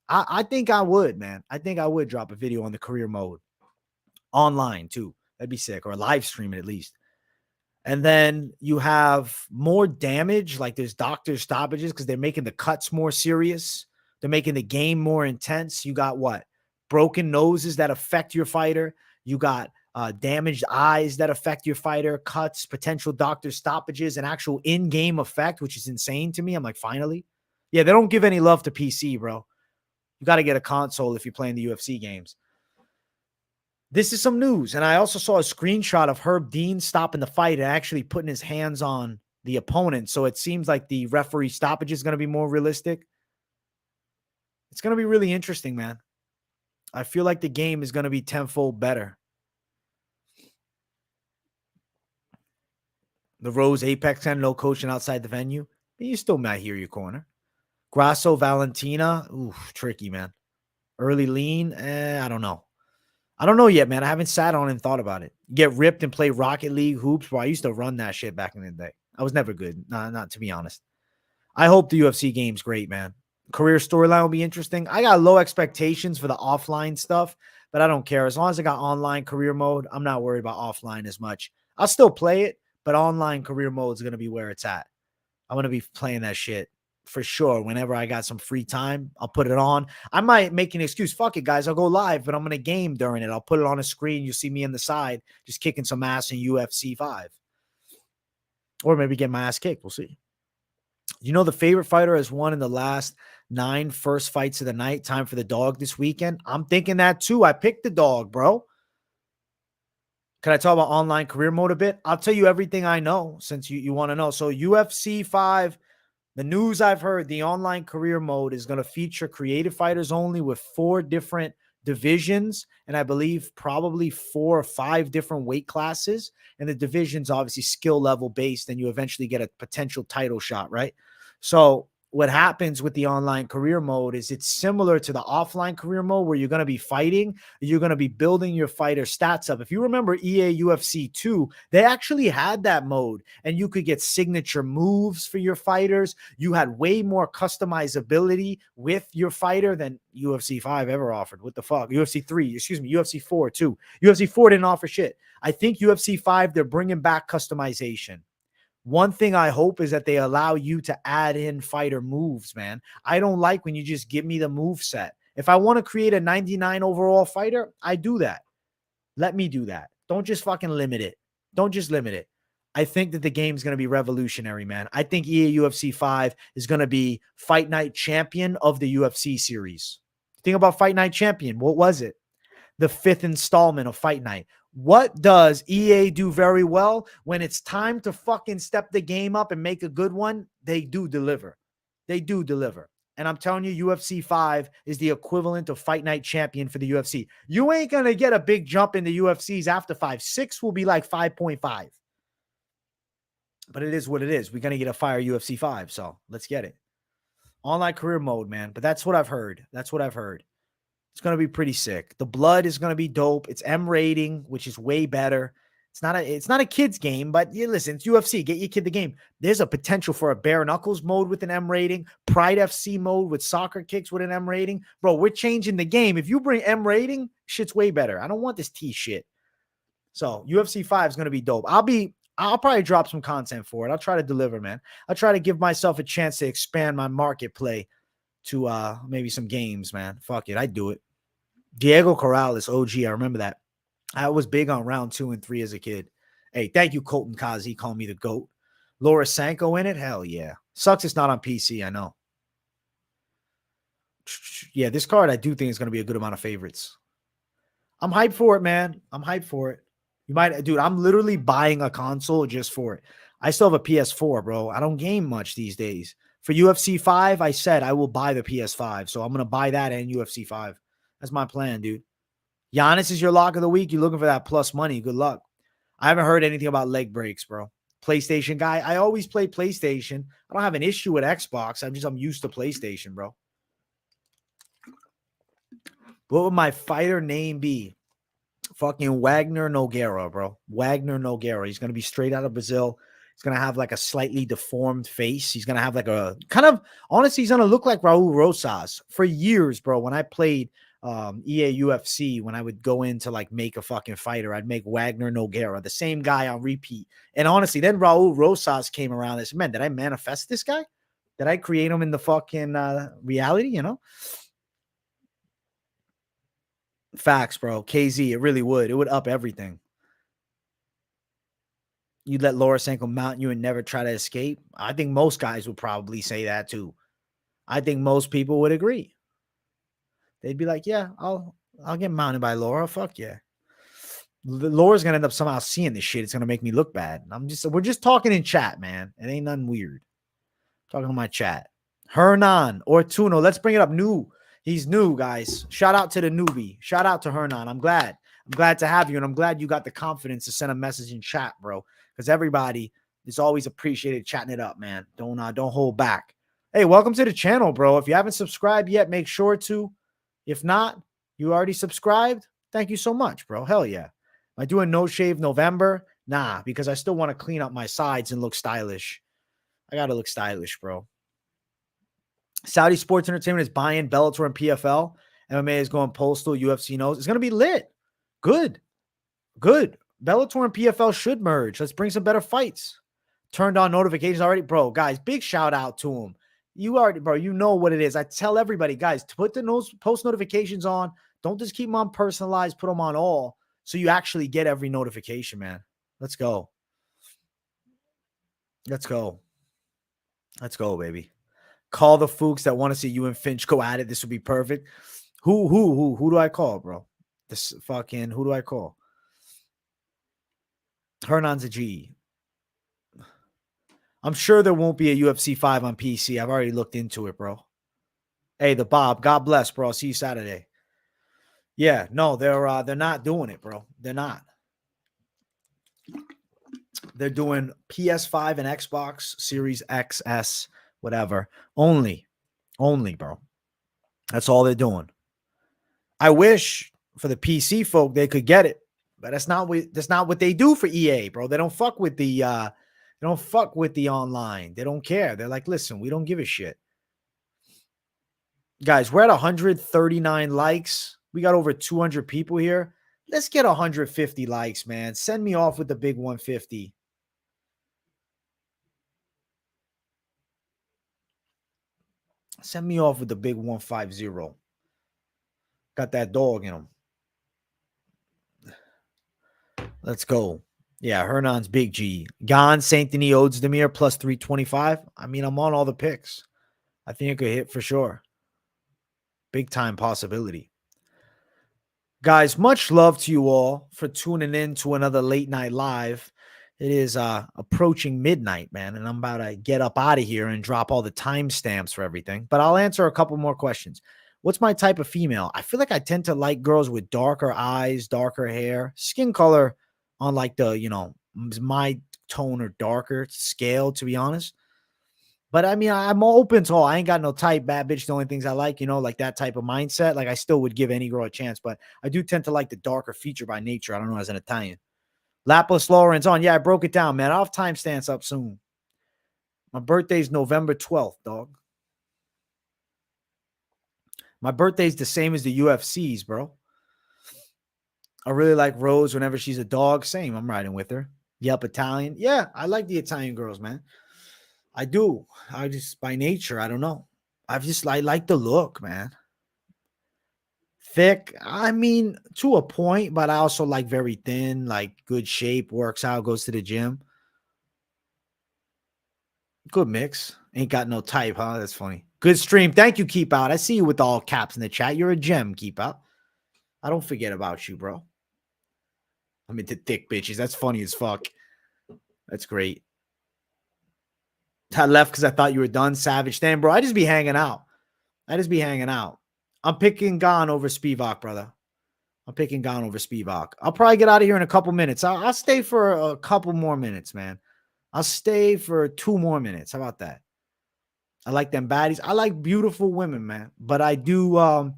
I think I would, man. I think I would drop a video on the career mode. Online, too. That'd be sick. Or live stream it at least. And then you have more damage, like there's doctor stoppages because they're making the cuts more serious. They're making the game more intense. You got what? Broken noses that affect your fighter. You got damaged eyes that affect your fighter, cuts, potential doctor stoppages, an actual in-game effect, which is insane to me. I'm like, finally? Yeah, they don't give any love to PC, bro. You got to get a console if you're playing the UFC games. This is some news. And I also saw a screenshot of Herb Dean stopping the fight and actually putting his hands on the opponent. So it seems like the referee stoppage is going to be more realistic. It's going to be really interesting, man. I feel like the game is going to be tenfold better. The Rose Apex 10, no coaching outside the venue. You still might hear your corner. Grasso Valentina. Ooh, tricky, man. Early lean. I don't know. I don't know yet, man. I haven't sat on and thought about it. Get ripped and play Rocket League hoops. Bro, I used to run that shit back in the day. I was never good. Not to be honest. I hope the UFC game's great, man. Career storyline will be interesting. I got low expectations for the offline stuff, but I don't care. As long as I got online career mode, I'm not worried about offline as much. I'll still play it, but online career mode is going to be where it's at. I'm going to be playing that shit for sure. Whenever I got some free time, I'll put it on. I might make an excuse. Fuck it, guys. I'll go live, but I'm going to game during it. I'll put it on a screen. You see me in the side, just kicking some ass in UFC 5. Or maybe get my ass kicked. We'll see. You know, the favorite fighter has won in the last 9 first fights of the night. Time for the dog this weekend. I'm thinking that too. I picked the dog, bro. Can I talk about online career mode a bit? I'll tell you everything I know since you want to know. So UFC 5, the news I've heard, the online career mode is going to feature creative fighters only with 4 different divisions. And I believe probably 4 or 5 different weight classes. And the division's obviously skill level based, and you eventually get a potential title shot, right? So what happens with the online career mode is it's similar to the offline career mode where you're going to be fighting. You're going to be building your fighter stats up. If you remember EA UFC 2, they actually had that mode, and you could get signature moves for your fighters. You had way more customizability with your fighter than UFC 5 ever offered. What the fuck? UFC 3, excuse me, UFC 4 too. UFC 4 didn't offer shit. I think UFC 5, they're bringing back customization. One thing I hope is that they allow you to add in fighter moves, man. I don't like when you just give me the move set. If I want to create a 99 overall fighter, I do that. Let me do that. Don't just fucking limit it. Don't just limit it. I think that the game's going to be revolutionary, man. I think EA UFC 5 is going to be Fight Night champion of the UFC series. Think about Fight Night champion. What was it? The 5th installment of Fight Night. What does EA do very well? When it's time to fucking step the game up and make a good one, they do deliver. They do deliver. And I'm telling you, UFC 5 is the equivalent of Fight Night champion for the UFC. You ain't going to get a big jump in the UFCs after 5. 6 will be like 5.5. But it is what it is. We're going to get a fire UFC 5, so let's get it. Online career mode, man. But that's what I've heard. That's what I've heard. It's going to be pretty sick. The blood is going to be dope. It's M rating, which is way better. It's not a kid's game, but you listen, it's UFC. Get your kid the game. There's a potential for a bare knuckles mode with an M rating, Pride FC mode with soccer kicks with an M rating. Bro, we're changing the game. If you bring M rating, shit's way better. I don't want this T shit. So UFC 5 is going to be dope. I'll probably drop some content for it. I'll try to deliver, man. I'll try to give myself a chance to expand my market play to maybe some games, man. Fuck it. I'd do it. Diego Corrales, OG. I remember that. I was big on round 2 and 3 as a kid. Hey, thank you, Colton Kazi. Call me the GOAT. Laura Sanko in it? Hell yeah. Sucks it's not on PC, I know. Yeah, this card I do think is going to be a good amount of favorites. I'm hyped for it, man. I'm hyped for it. You might, dude, I'm literally buying a console just for it. I still have a PS4, bro. I don't game much these days. For UFC 5, I said I will buy the PS5. So I'm going to buy that and UFC 5. That's my plan, dude. Yanis is your lock of the week. You're looking for that plus money. Good luck. I haven't heard anything about leg breaks, bro. PlayStation guy. I always play PlayStation. I don't have an issue with Xbox. I'm used to PlayStation, bro. What would my fighter name be? Fucking Wagner Nogueira, bro. Wagner Nogueira. He's going to be straight out of Brazil. He's going to have like a slightly deformed face. He's going to have like a kind of, honestly, he's going to look like Raul Rosas. For years, bro, when I played EA UFC, when I would go in to like make a fucking fighter, I'd make Wagner Nogueira, the same guy on repeat. And honestly, then Raul Rosas came around and said, man, did I manifest this guy? Did I create him in the fucking reality, you know? Facts, bro. KZ, it really would. It would up everything. You'd let Laura Sanko mount you and never try to escape. I think most guys would probably say that too. I think most people would agree. They'd be like, yeah, I'll get mounted by Laura. Fuck yeah. Laura's gonna end up somehow seeing this shit. It's gonna make me look bad. We're just talking in chat, man. It ain't nothing weird. Talking to my chat. Hernan or Tuno. Let's bring it up. New. He's new, guys. Shout out to the newbie. Shout out to Hernan. I'm glad to have you, and I'm glad you got the confidence to send a message in chat, bro. Because everybody is always appreciated chatting it up, man. Don't hold back. Hey, welcome to the channel, bro. If you haven't subscribed yet, make sure to. If not, you already subscribed. Thank you so much, bro. Hell yeah. Am I doing no shave November? Nah, because I still want to clean up my sides and look stylish. I gotta look stylish, bro. Saudi Sports Entertainment is buying Bellator and PFL. MMA is going postal. UFC knows. It's going to be lit. Good. Bellator and PFL should merge. Let's bring some better fights. Turned on notifications already. Bro, guys, big shout out to him. You already, bro, you know what it is. I tell everybody, guys, to put the post notifications on. Don't just keep them on personalized. Put them on all so you actually get every notification, man. Let's go. Let's go. Let's go, baby. Call the Fooks that want to see you and Finch go at it. This would be perfect. Who do I call, bro? This fucking, who do I call? Hernan's a G. I'm sure there won't be a UFC 5 on PC. I've already looked into it, bro. Hey, the Bob. God bless, bro. I'll see you Saturday. Yeah, no, they're not doing it, bro. They're not. They're doing PS5 and Xbox Series XS, whatever. Only, bro. That's all they're doing. I wish for the PC folk they could get it, but that's not what they do for EA, bro. They don't fuck with the online. They don't care. They're like, listen, we don't give a shit. Guys, we're at 139 likes. We got over 200 people here. Let's get 150 likes, man. Send me off with the big 150. Send me off with the big 150. Got that dog in him. Let's go. Yeah, Hernan's big G. Gane, Saint-Denis, Oezdemir, plus 325. I mean, I'm on all the picks. I think it could hit for sure. Big time possibility. Guys, much love to you all for tuning in to another late night live. It is approaching midnight, man, and I'm about to get up out of here and drop all the timestamps for everything. But I'll answer a couple more questions. What's my type of female? I feel like I tend to like girls with darker eyes, darker hair, skin color on like the, my tone or darker scale, to be honest. But I mean, I'm open to all. I ain't got no type. Bad bitch, the only things I like, like that type of mindset. Like I still would give any girl a chance, but I do tend to like the darker feature by nature. I don't know, as an Italian. Lapilus, Loughran's on. Yeah, I broke it down, man. I'll have timestamps up soon. My birthday's November 12th, dog. My birthday's the same as the UFC's, bro. I really like Rose whenever she's a dog. Same. I'm riding with her. Yep, Italian. Yeah, I like the Italian girls, man. I do. I just, by nature, I don't know. I like the look, man. Thick, I mean, to a point, but I also like very thin, like good shape, works out, goes to the gym. Good mix. Ain't got no type, huh? That's funny. Good stream. Thank you, Keep Out. I see you with all caps in the chat. You're a gem, Keep Out. I don't forget about you, bro. I'm into thick bitches. That's funny as fuck. That's great. I left because I thought you were done. Savage. Damn, bro. I just be hanging out. I'm picking Gane over Spivac, brother. I'm picking Gane over Spivac. I'll probably get out of here in a couple minutes. I'll stay for a couple more minutes, man. I'll stay for 2 more minutes. How about that? I like them baddies. I like beautiful women, man. But I do, I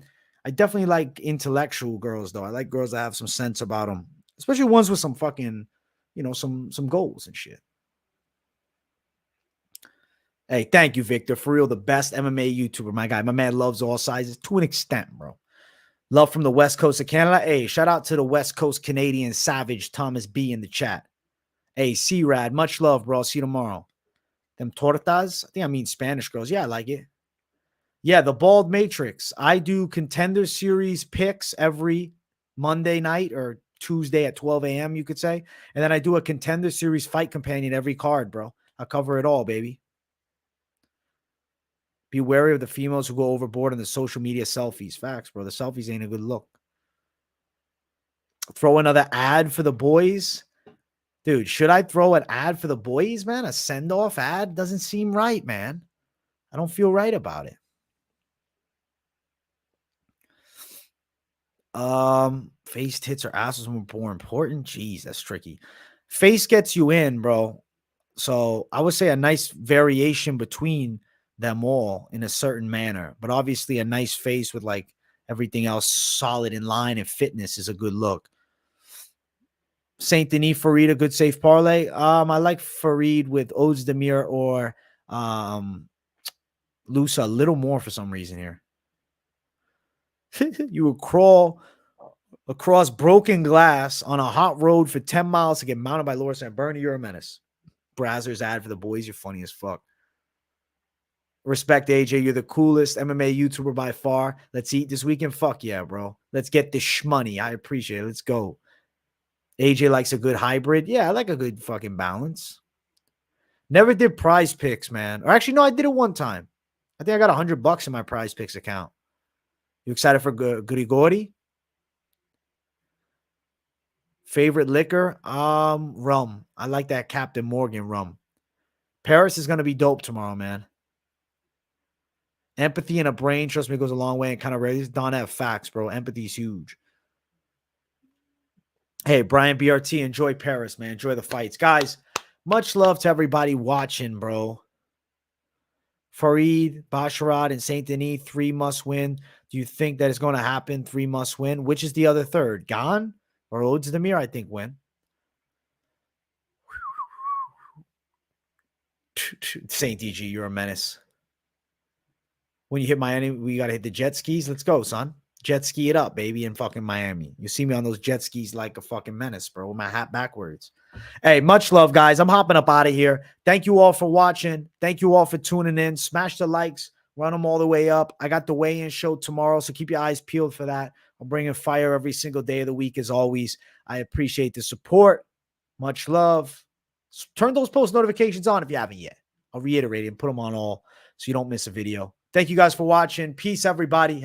definitely like intellectual girls, though. I like girls that have some sense about them, especially ones with some fucking, some goals and shit. Hey, thank you, Victor. For real, the best MMA YouTuber, my guy. My man loves all sizes to an extent, bro. Love from the West Coast of Canada. Hey, shout out to the West Coast Canadian Savage Thomas B in the chat. Hey, C-Rad, much love, bro. See you tomorrow. Them tortas? I think I mean Spanish girls. Yeah, I like it. Yeah, the Bald Matrix. I do Contender Series picks every Monday night or Tuesday at 12 a.m., you could say. And then I do a Contender Series fight companion every card, bro. I cover it all, baby. Be wary of the females who go overboard on the social media selfies. Facts, bro. The selfies ain't a good look. Throw another ad for the boys. Dude, should I throw an ad for the boys, man? A send-off ad? Doesn't seem right, man. I don't feel right about it. Face tits or asses more important? Jeez, that's tricky. Face gets you in, bro. So I would say a nice variation between them all in a certain manner. But obviously a nice face with like everything else solid in line and fitness is a good look. Saint-Denis, Farid, a good safe parlay. I like Farid with Oezdemir or Loosa a little more for some reason here. You would crawl across broken glass on a hot road for 10 miles to get mounted by Loughran. Bernie, you're a menace. Brazzers ad for the boys. You're funny as fuck. Respect, AJ. You're the coolest MMA YouTuber by far. Let's eat this weekend. Fuck yeah, bro. Let's get this shmoney. I appreciate it. Let's go. AJ likes a good hybrid. Yeah, I like a good fucking balance. Never did prize picks, man. Or actually, no, I did it one time. I think I got $100 in my prize picks account. You excited for Grigori? Favorite liquor? Rum. I like that Captain Morgan rum. Paris is going to be dope tomorrow, man. Empathy and a brain, trust me, goes a long way and kind of rare. These don't have facts, bro. Empathy is huge. Hey, Brian BRT, enjoy Paris, man. Enjoy the fights. Guys, much love to everybody watching, bro. Farid, Basharat, and Saint-Denis, 3 must win. Do you think that is going to happen? 3 must win. Which is the other third? Gane or Oezdemir, I think, win. Saint DG, you're a menace. When you hit Miami, we got to hit the jet skis. Let's go, son. Jet ski it up, baby, in fucking Miami. You see me on those jet skis like a fucking menace, bro, with my hat backwards. Hey, much love, guys. I'm hopping up out of here. Thank you all for watching. Thank you all for tuning in. Smash the likes. Run them all the way up. I got the weigh-in show tomorrow, so keep your eyes peeled for that. I'm bringing fire every single day of the week, as always. I appreciate the support. Much love. Turn those post notifications on if you haven't yet. I'll reiterate it and put them on all so you don't miss a video. Thank you guys for watching. Peace, everybody. Have